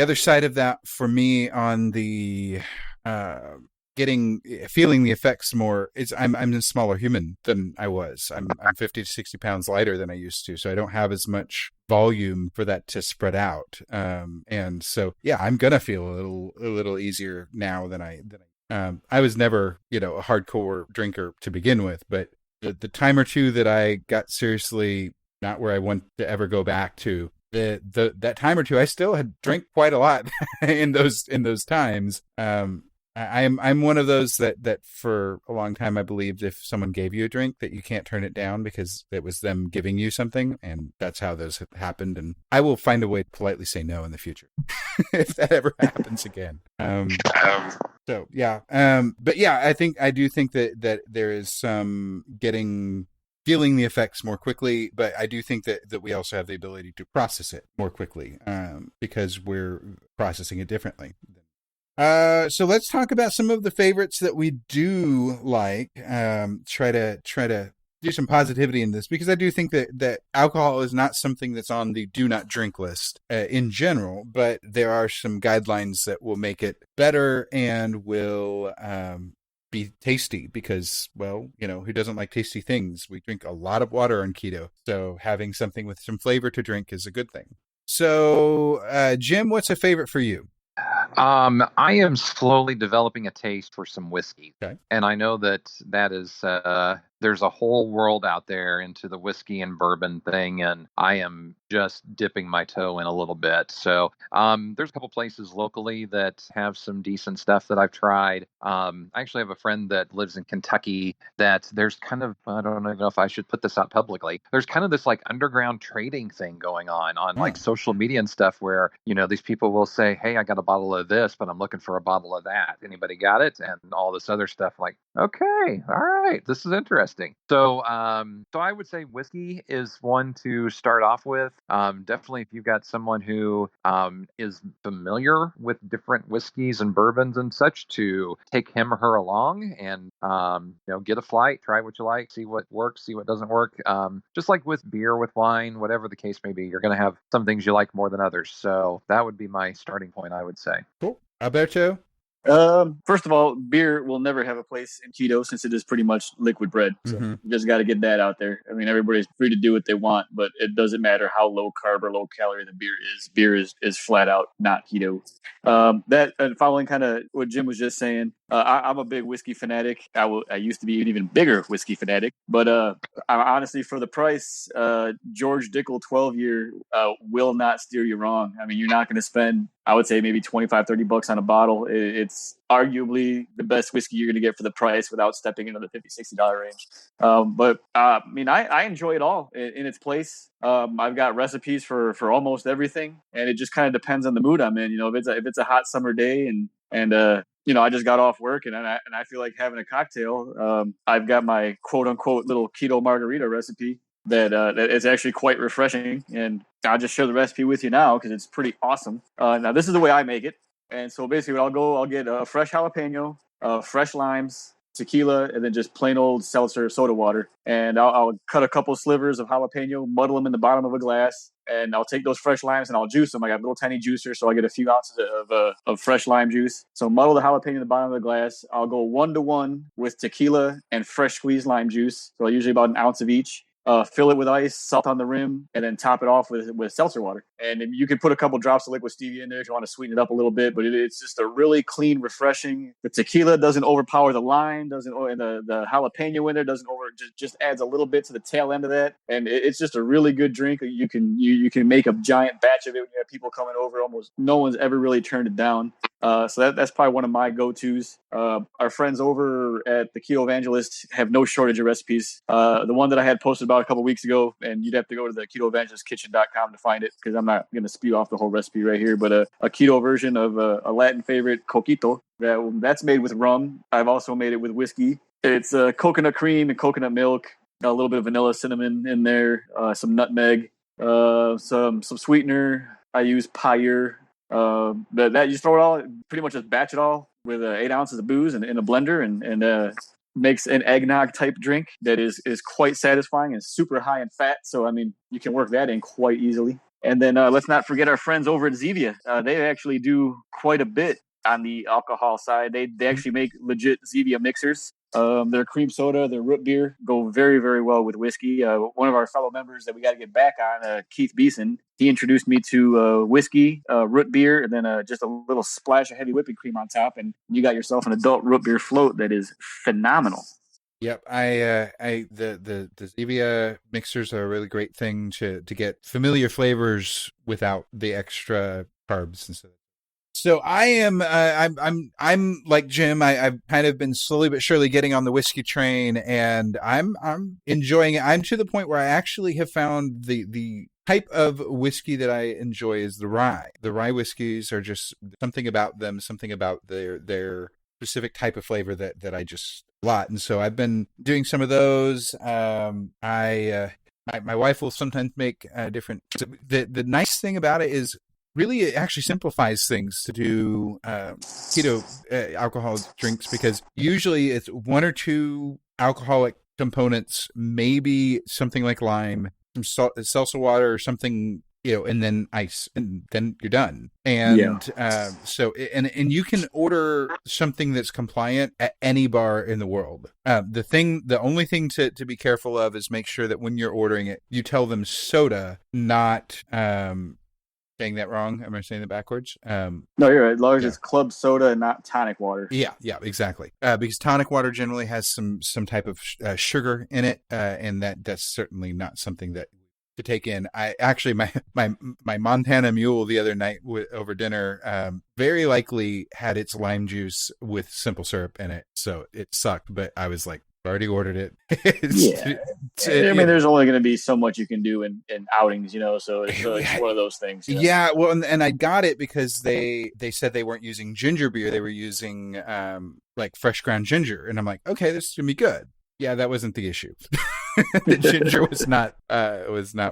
other side of that for me on the feeling the effects more is I'm a smaller human than I was. I'm 50 to 60 pounds lighter than I used to, so I don't have as much volume for that to spread out. And so yeah, I'm gonna feel a little easier now than I was never, a hardcore drinker to begin with, but the time or two that I got seriously not where I want to ever go back to, that time or two, I still had drank quite a lot in those times. I'm one of those that for a long time I believed if someone gave you a drink that you can't turn it down because it was them giving you something, and that's how those happened. And I will find a way to politely say no in the future if that ever happens again. So yeah, but yeah, I do think that there is some feeling the effects more quickly, but I do think that we also have the ability to process it more quickly because we're processing it differently. So let's talk about some of the favorites that we do like. Try to do some positivity in this because I do think that alcohol is not something that's on the do not drink list in general, but there are some guidelines that will make it better and will be tasty because, well, who doesn't like tasty things? We drink a lot of water on keto, so having something with some flavor to drink is a good thing. So, Jim, what's a favorite for you? I am slowly developing a taste for some whiskey. Okay. And I know that is there's a whole world out there into the whiskey and bourbon thing, and I am just dipping my toe in a little bit. So there's a couple places locally that have some decent stuff that I've tried. I actually have a friend that lives in Kentucky that there's kind of, I don't even know if I should put this out publicly. There's kind of this like underground trading thing going on like social media and stuff where, these people will say, hey, I got a bottle of this, but I'm looking for a bottle of that. Anybody got it? And all this other stuff like, okay, all right, this is interesting. So I would say whiskey is one to start off with. Definitely if you've got someone who is familiar with different whiskeys and bourbons and such, to take him or her along and get a flight, try what you like, see what works, see what doesn't work. Just like with beer, with wine, whatever the case may be, you're going to have some things you like more than others. So that would be my starting point, I would say. Cool. Alberto? First of all, beer will never have a place in keto since it is pretty much liquid bread. So you just got to get that out there. I mean, everybody's free to do what they want, but it doesn't matter how low carb or low calorie the beer is. Beer is flat out not keto. That and following kind of what Jim was just saying, I'm a big whiskey fanatic. I used to be an even bigger whiskey fanatic, but honestly, for the price, George Dickel 12-year will not steer you wrong. I mean, you're not going to spend, I would say, maybe $25-$30 on a bottle. It's arguably the best whiskey you're going to get for the price without stepping into the $50-$60 range. But I mean, I enjoy it all in its place. I've got recipes for almost everything, and it just kind of depends on the mood I'm in. If it's a hot summer day and I just got off work and I feel like having a cocktail. I've got my quote unquote little keto margarita recipe that is actually quite refreshing, and I'll just share the recipe with you now because it's pretty awesome. Now this is the way I make it, and so basically I'll get a fresh jalapeno, fresh limes, tequila, and then just plain old seltzer soda water, and I'll cut a couple slivers of jalapeno, muddle them in the bottom of a glass, and I'll take those fresh limes and I'll juice them. I got a little tiny juicer, so I get a few ounces of fresh lime juice. So muddle the jalapeno in the bottom of the glass. I'll go 1-to-1 with tequila and fresh squeezed lime juice, so usually about an ounce of each. Fill it with ice, salt on the rim, and then top it off with seltzer water. And you can put a couple drops of liquid stevia in there if you want to sweeten it up a little bit, but it's just a really clean, refreshing. The tequila doesn't overpower the lime, and the jalapeno in there doesn't just adds a little bit to the tail end of that. And it's just a really good drink. You can make a giant batch of it when you have people coming over. Almost no one's ever really turned it down. So that's probably one of my go-tos. Our friends over at the Keto Evangelist have no shortage of recipes. The one that I had posted about a couple weeks ago, and you'd have to go to the ketoevangelistkitchen.com to find it because I'm not going to spew off the whole recipe right here, but a keto version of a Latin favorite, coquito, that's made with rum. I've also made it with whiskey. It's coconut cream and coconut milk, a little bit of vanilla, cinnamon in there, some nutmeg, some sweetener. I use Pyre. That you throw it all, pretty much just batch it all with 8 ounces of booze in a blender and makes an eggnog type drink that is quite satisfying and super high in fat. So, I mean, you can work that in quite easily. And then let's not forget our friends over at Zevia. They actually do quite a bit on the alcohol side. They actually make legit Zevia mixers. Their cream soda, their root beer go very, very well with whiskey. One of our fellow members that we got to get back on, Keith Beeson, he introduced me to whiskey, root beer, and then just a little splash of heavy whipping cream on top, and you got yourself an adult root beer float that is phenomenal. Yep, the Zevia mixers are a really great thing to get familiar flavors without the extra carbs and stuff. So I am, I'm like Jim. I've kind of been slowly but surely getting on the whiskey train, and I'm enjoying it. I'm to the point where I actually have found the type of whiskey that I enjoy is the rye. The rye whiskeys are just something about them, something about their specific type of flavor that I just lot. And so I've been doing some of those. My wife will sometimes make different. The nice thing about it is really it actually simplifies things to do keto alcohol drinks, because usually it's one or two alcoholic components, maybe something like lime, some salsa water or something, and then ice, and then you're done. And and you can order something that's compliant at any bar in the world. The only thing to be careful of is make sure that when you're ordering it, you tell them soda, not saying that wrong. Am I saying that backwards? No, you're right. As long as it's club soda and not tonic water. Yeah, exactly. Because tonic water generally has some type of sugar in it, and that's certainly not something that to take in. I actually my Montana Mule the other night over dinner very likely had its lime juice with simple syrup in it, so it sucked. But I was like, already ordered it. I mean, there's only going to be so much you can do in outings, so it's one of those things. Yeah, well, and I got it because they said they weren't using ginger beer. They were using like fresh ground ginger. And I'm like, okay, this is going to be good. Yeah, that wasn't the issue. The ginger was not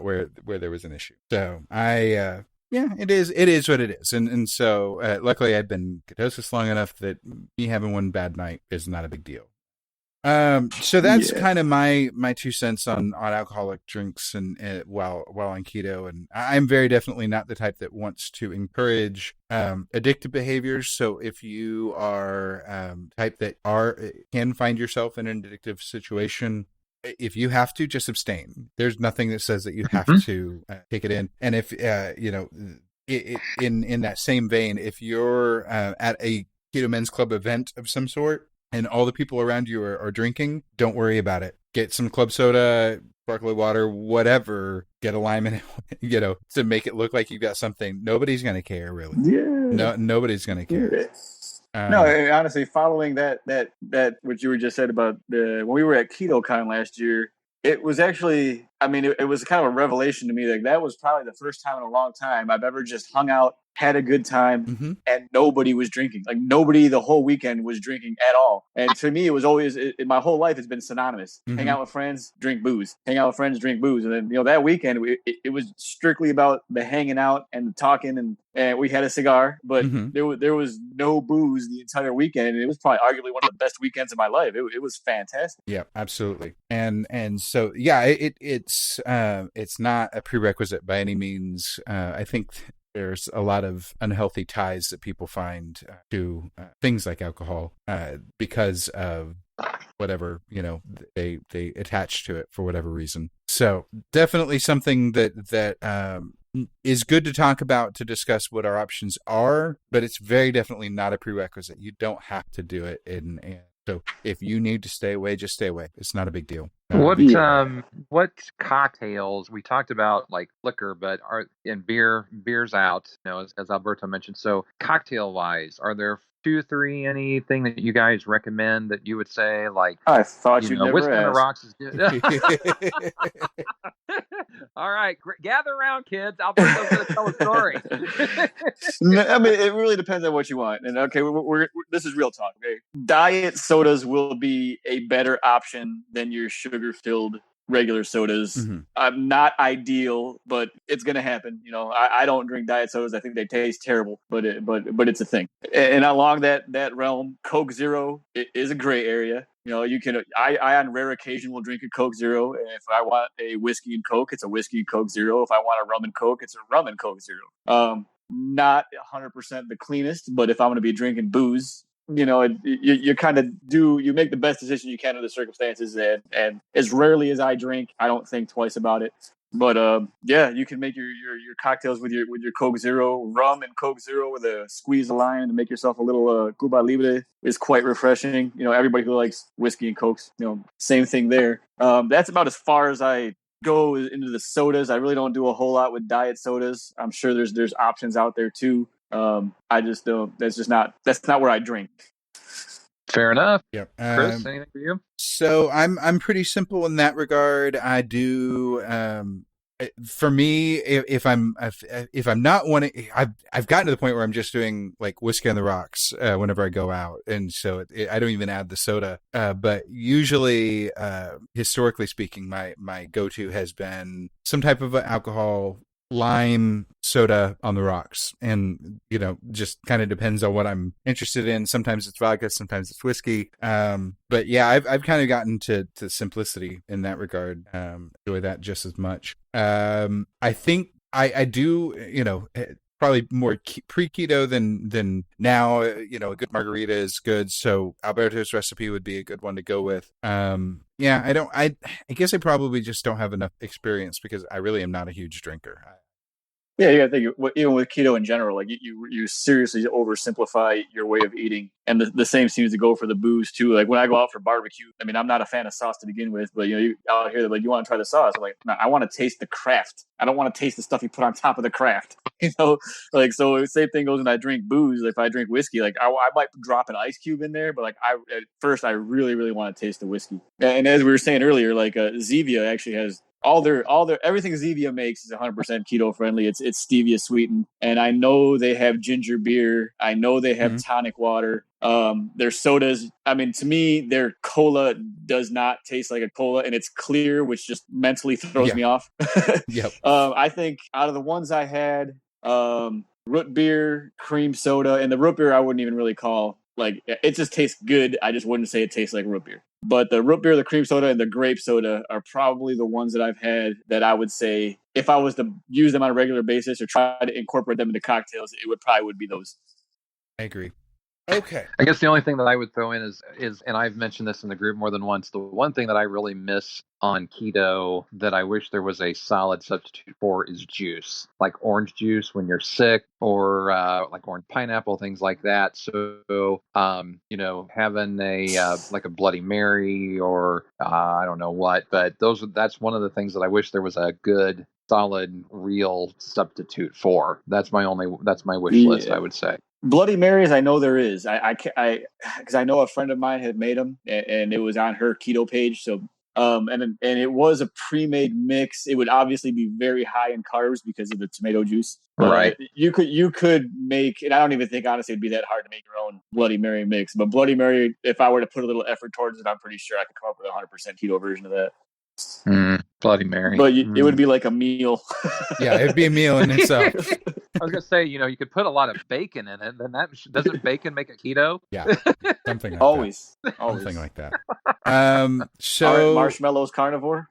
where there was an issue. So it is what it is. And so luckily I'd been ketosis long enough that me having one bad night is not a big deal. So that's kind of my 2 cents on alcoholic drinks and while on keto. And I'm very definitely not the type that wants to encourage addictive behaviors. So if you are type that can find yourself in an addictive situation, if you have to, just abstain. There's nothing that says that you have to take it in. And if in that same vein, if you're at a Keto Men's Club event of some sort, and all the people around you are drinking, don't worry about it. Get some club soda, sparkling water, whatever. Get a lime in it, to make it look like you got something. Nobody's going to care, really. Yeah. No, nobody's going to care. No, honestly, following that what you were just said about when we were at KetoCon last year, it was actually, I mean, it was kind of a revelation to me. Like, that was probably the first time in a long time I've ever just hung out, had a good time, and nobody was drinking. Like, nobody the whole weekend was drinking at all. And to me, it was always, my whole life has been synonymous. Hang out with friends, drink booze. Hang out with friends, drink booze. And then, that weekend, it was strictly about the hanging out and the talking, and we had a cigar, but there was no booze the entire weekend. And it was probably arguably one of the best weekends of my life. It was fantastic. Yeah, absolutely. And so, yeah, it's not a prerequisite by any means. I think there's a lot of unhealthy ties that people find to things like alcohol because of whatever, they attach to it for whatever reason. So definitely something that is good to talk about, to discuss what our options are, but it's very definitely not a prerequisite. You don't have to do it. And so if you need to stay away, just stay away. It's not a big deal. What cocktails, we talked about like liquor, but beer's out, as Alberto mentioned. So cocktail wise, are there 2, 3, anything that you guys recommend that you would say, like, I thought you'd never whiskey on the ask. rocks is good? All right, gather around, kids. Alberto's going to tell a story. I mean, it really depends on what you want. And okay, this is real talk. Okay, diet sodas will be a better option than your sugar-filled regular sodas. Not ideal, but it's going to happen. I don't drink diet sodas. I think they taste terrible, but it's a thing. And along that realm, Coke Zero is a gray area. You can. I on rare occasion will drink a Coke Zero. And if I want a whiskey and Coke, it's a whiskey and Coke Zero. If I want a rum and Coke, it's a rum and Coke Zero. Not 100% the cleanest, but if I'm going to be drinking booze, you kind of you make the best decision you can under the circumstances. And as rarely as I drink, I don't think twice about it. But yeah, you can make your cocktails with your Coke Zero, rum and Coke Zero with a squeeze of lime to make yourself a little Cuba Libre. Is quite refreshing. Everybody who likes whiskey and Cokes, same thing there. That's about as far as I go into the sodas. I really don't do a whole lot with diet sodas. I'm sure there's options out there too. I just don't. That's not where I drink. Fair enough. Yep. Chris, anything for you? So I'm pretty simple in that regard. I do for me, if I'm not wanting, I've gotten to the point where I'm just doing like whiskey on the rocks whenever I go out, and so I don't even add the soda. But usually, historically speaking, my go-to has been some type of alcohol, lime soda on the rocks, and just kind of depends on what I'm interested in. Sometimes it's vodka, sometimes it's whiskey. But yeah, I've kind of gotten to simplicity in that regard. Enjoy that just as much. I think I do, probably more pre-keto than now. A good margarita is good, so Alberto's recipe would be a good one to go with. Yeah, I guess I probably just don't have enough experience because I really am not a huge drinker. Yeah, you gotta think, even with keto in general, like you seriously oversimplify your way of eating, and the same seems to go for the booze too. Like when I go out for barbecue, I mean, I'm not a fan of sauce to begin with, but you out here, like, you want to try the sauce? I'm like, no, I want to taste the craft. I don't want to taste the stuff you put on top of the craft. Like, so same thing goes when I drink booze. If I drink whiskey, like I might drop an ice cube in there, but like at first I really really want to taste the whiskey. And as we were saying earlier, like Zevia actually has all their everything Zevia makes is 100% keto friendly. It's stevia sweetened, and I know they have ginger beer. I know they have tonic water. Their sodas, I mean, to me, their cola does not taste like a cola, and it's clear, which just mentally throws me off. Yep. I think out of the ones I had, root beer, cream soda, and the root beer I wouldn't even really call, like, it just tastes good. I just wouldn't say it tastes like root beer. But the root beer, the cream soda, and the grape soda are probably the ones that I've had that I would say, if I was to use them on a regular basis or try to incorporate them into cocktails, it would be those. I agree. Okay. I guess the only thing that I would throw in is, and I've mentioned this in the group more than once, the one thing that I really miss on keto that I wish there was a solid substitute for is juice, like orange juice when you're sick, or like orange pineapple, things like that. So, having like a Bloody Mary or I don't know what, but that's one of the things that I wish there was a good, solid, real substitute for. That's my wish list, I would say. Bloody Marys, I know there is. Because I know a friend of mine had made them, and it was on her keto page. So, and it was a pre-made mix. It would obviously be very high in carbs because of the tomato juice. Right. You could make, and I don't even think honestly it'd be that hard to make your own Bloody Mary mix. But Bloody Mary, if I were to put a little effort towards it, I'm pretty sure I could come up with a 100% keto version of that. Bloody Mary. But it would be like a meal. Yeah, it'd be a meal in itself. I was gonna say, you could put a lot of bacon in it. Then doesn't bacon make it keto? Yeah, something like always. Something like that. So all right, marshmallows carnivore.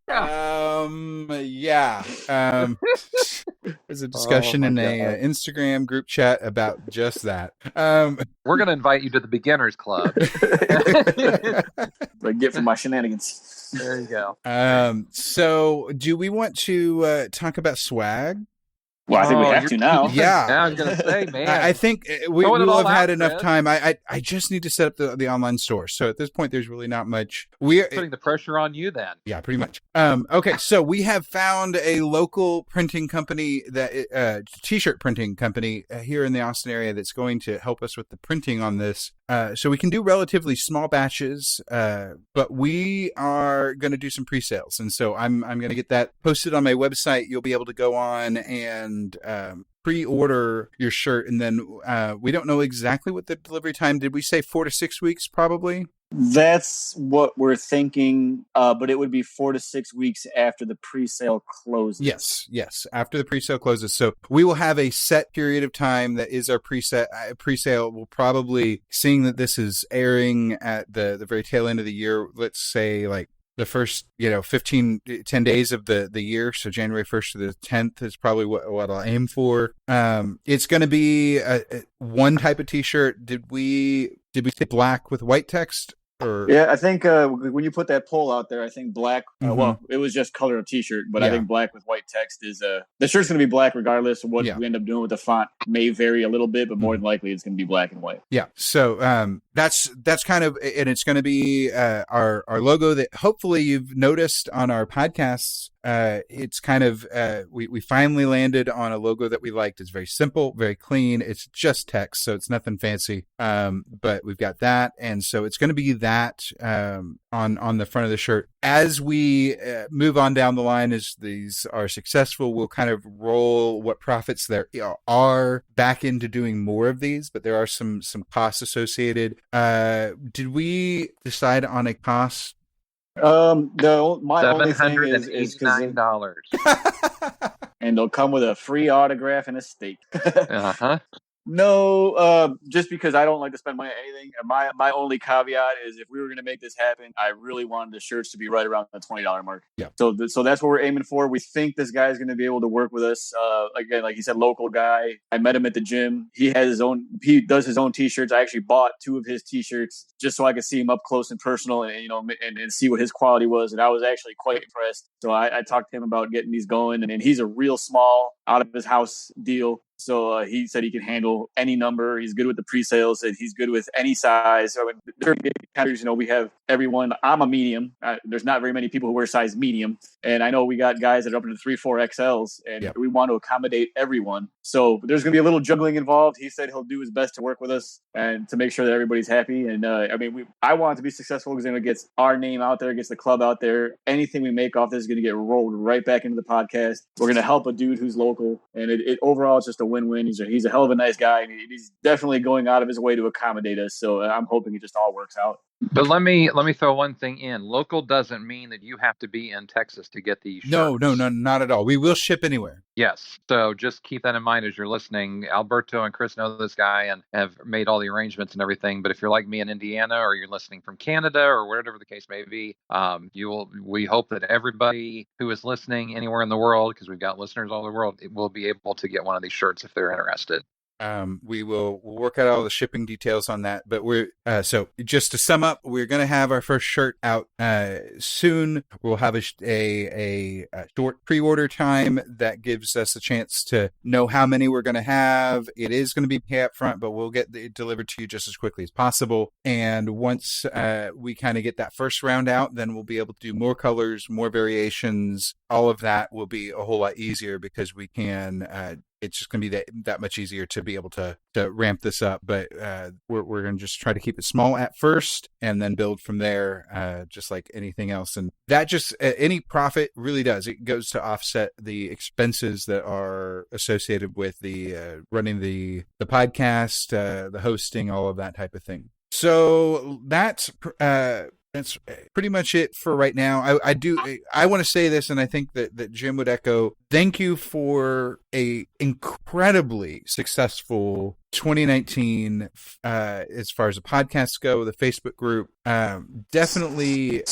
Yeah. There's a discussion in a Instagram group chat about just that. We're gonna invite you to the beginners club. Like, get from my shenanigans. There you go. So do we want to talk about swag? Well, I think we have to now. Yeah. I was going to say, man. I think we will have had enough time. I just need to set up the online store. So at this point, there's really not much. We're putting the pressure on you then. Yeah, pretty much. Okay, so we have found a local printing company, t-shirt printing company here in the Austin area that's going to help us with the printing on this. So we can do relatively small batches, but we are going to do some pre-sales. And so I'm going to get that posted on my website. You'll be able to go on and pre-order your shirt. And then we don't know exactly what the delivery time. Did we say 4 to 6 weeks probably? That's what we're thinking, but it would be 4 to 6 weeks after the pre-sale closes. Yes, after the pre-sale closes. So we will have a set period of time that is our pre-sale. We'll probably, seeing that this is airing at the very tail end of the year, let's say like the first, 10 days of the year. So January 1st to the 10th is probably what I'll aim for. It's going to be one type of t-shirt. Did we say black with white text? Or Yeah, I think when you put that poll out there, I think black. Well, it was just color of T-shirt, but I think black with white text is the shirt's going to be black regardless of what we end up doing with the font. May vary a little bit, but more than likely it's going to be black and white. Yeah. So that's kind of, and it's going to be our logo that hopefully you've noticed on our podcasts. It's kind of we finally landed on a logo that we liked. It's very simple, very clean. It's just text, so it's nothing fancy. But we've got that, and so it's going to be that on the front of the shirt. As we move on down the line, as these are successful, we'll kind of roll what profits there are back into doing more of these. But there are some costs associated. Did we decide on a cost? My only thing is $789. And they'll come with a free autograph and a steak. Uh-huh. No, just because I don't like to spend money on anything. My only caveat is if we were going to make this happen, I really wanted the shirts to be right around the $20 mark. Yeah. So that's what we're aiming for. We think this guy's going to be able to work with us. Again, like he said, local guy. I met him at the gym. He does his own T-shirts. I actually bought 2 of his T-shirts just so I could see him up close and personal, and see what his quality was. And I was actually quite impressed. So I talked to him about getting these going, and he's a real small, out of his house deal. So he said he can handle any number. He's good with the pre-sales, and he's good with any size. So different categories, we have everyone. I'm a medium. There's not very many people who wear size medium, and I know we got guys that are up into 3-4 XLs, and we want to accommodate everyone. So there's going to be a little juggling involved. He said he'll do his best to work with us and to make sure that everybody's happy. And I want it to be successful because it gets our name out there, gets the club out there. Anything we make off this is going to get rolled right back into the podcast. We're going to help a dude who's local, and it overall it's just a win-win. He's a hell of a nice guy, and he's definitely going out of his way to accommodate us. So I'm hoping it just all works out. But let me throw one thing in. Local doesn't mean that you have to be in Texas to get these shirts. No, not at all. We will ship anywhere. Yes. So just keep that in mind as you're listening. Alberto and Chris know this guy and have made all the arrangements and everything. But if you're like me in Indiana, or you're listening from Canada, or whatever the case may be, we hope that everybody who is listening anywhere in the world, because we've got listeners all over the world, will be able to get one of these shirts if they're interested. We'll work out all the shipping details on that, but so just to sum up, we're going to have our first shirt out soon. We'll have a short pre-order time that gives us a chance to know how many we're going to have. It is going to be pay up front, but we'll get it delivered to you just as quickly as possible. And once we kind of get that first round out, then we'll be able to do more colors, more variations. All of that will be a whole lot easier because we can it's just going to be that much easier to be able to ramp this up. But we're going to just try to keep it small at first and then build from there, just like anything else. And that just any profit really does. It goes to offset the expenses that are associated with the running the podcast, the hosting, all of that type of thing. So that's pretty much it for right now. I want to say this, and I think that Jim would echo. Thank you for a incredibly successful 2019 as far as the podcasts go, the Facebook group. Definitely,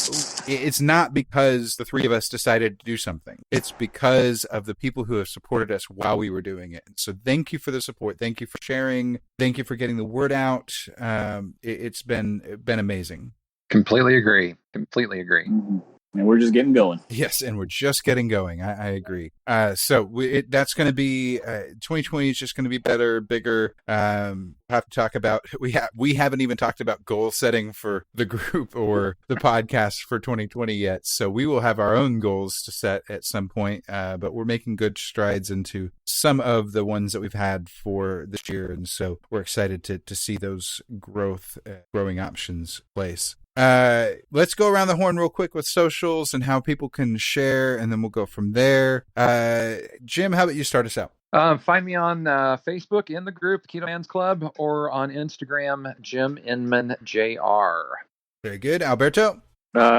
it's not because the three of us decided to do something. It's because of the people who have supported us while we were doing it. So thank you for the support. Thank you for sharing. Thank you for getting the word out. It's been amazing. Completely agree. Mm-hmm. And we're just getting going. Yes, and we're just getting going. I agree. So that's going to be 2020 is just going to be better, bigger. We'll have to talk about we haven't even talked about goal setting for the group or the podcast for 2020 yet. So we will have our own goals to set at some point. But we're making good strides into some of the ones that we've had for this year, and so we're excited to see those growing options place. Let's go around the horn real quick with socials and how people can share, and then we'll go from there. Jim, how about you start us out? Find me on Facebook in the group, the Keto Man's Club, or on Instagram, Jim Inman Jr. Very good. Alberto?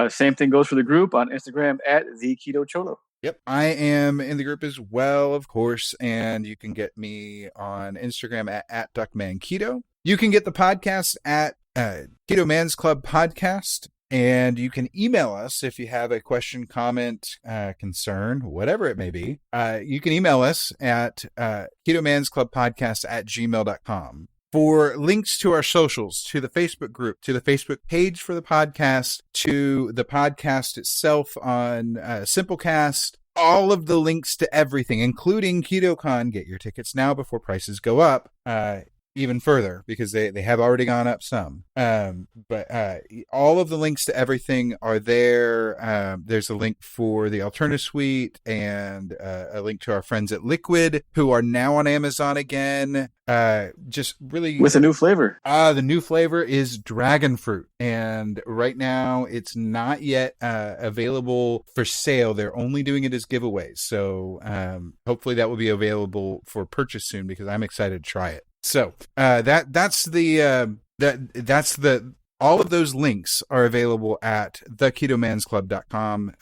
Same thing goes for the group on Instagram at the Keto Cholo. Yep. I am in the group as well, of course, and you can get me on Instagram at DuckmanKeto. You can get the podcast at Keto Man's Club Podcast, and you can email us if you have a question, comment, concern, whatever it may be. You can email us at ketomansclubpodcast@gmail.com. for links to our socials, to the Facebook group, to the Facebook page for the podcast, to the podcast itself on Simplecast, all of the links to everything, including KetoCon. Get your tickets now before prices go up even further, because they have already gone up some. But all of the links to everything are there. There's a link for the Alterna Suite and a link to our friends at Liquid, who are now on Amazon again. Just really with a new flavor. The new flavor is dragon fruit, and right now it's not yet available for sale. They're only doing it as giveaways, so hopefully that will be available for purchase soon, because I'm excited to try it. So that's all of those links are available at theketomansclub.com.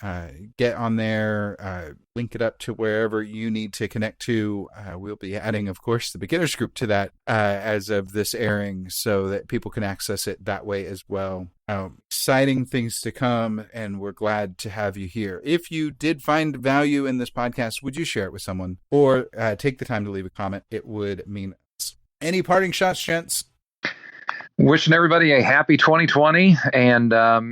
Get on there, link it up to wherever you need to connect to. We'll be adding, of course, the beginners group to that as of this airing, so that people can access it that way as well. Exciting things to come, and we're glad to have you here. If you did find value in this podcast, would you share it with someone, or take the time to leave a comment? It would mean us. Any parting shots, gents? Wishing everybody a happy 2020. And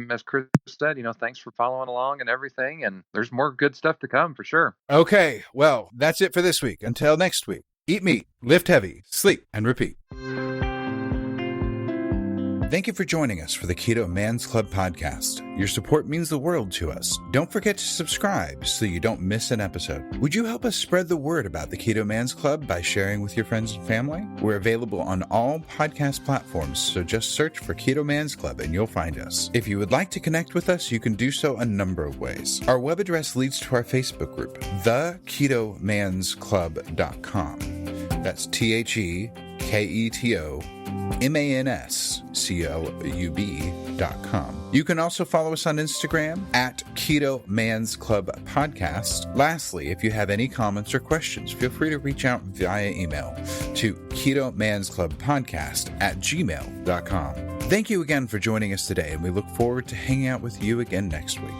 as Chris said, thanks for following along and everything. And there's more good stuff to come for sure. Okay, well, that's it for this week. Until next week, eat meat, lift heavy, sleep, and repeat. Thank you for joining us for the Keto Man's Club podcast. Your support means the world to us. Don't forget to subscribe so you don't miss an episode. Would you help us spread the word about the Keto Man's Club by sharing with your friends and family? We're available on all podcast platforms, so just search for Keto Man's Club and you'll find us. If you would like to connect with us, you can do so a number of ways. Our web address leads to our Facebook group, theketomansclub.com. That's TheKetoMansClub.com. You can also follow us on Instagram at Keto Man's Club Podcast. Lastly, if you have any comments or questions, feel free to reach out via email to KetoMansClubPodcast@gmail.com. Thank you again for joining us today, and we look forward to hanging out with you again next week.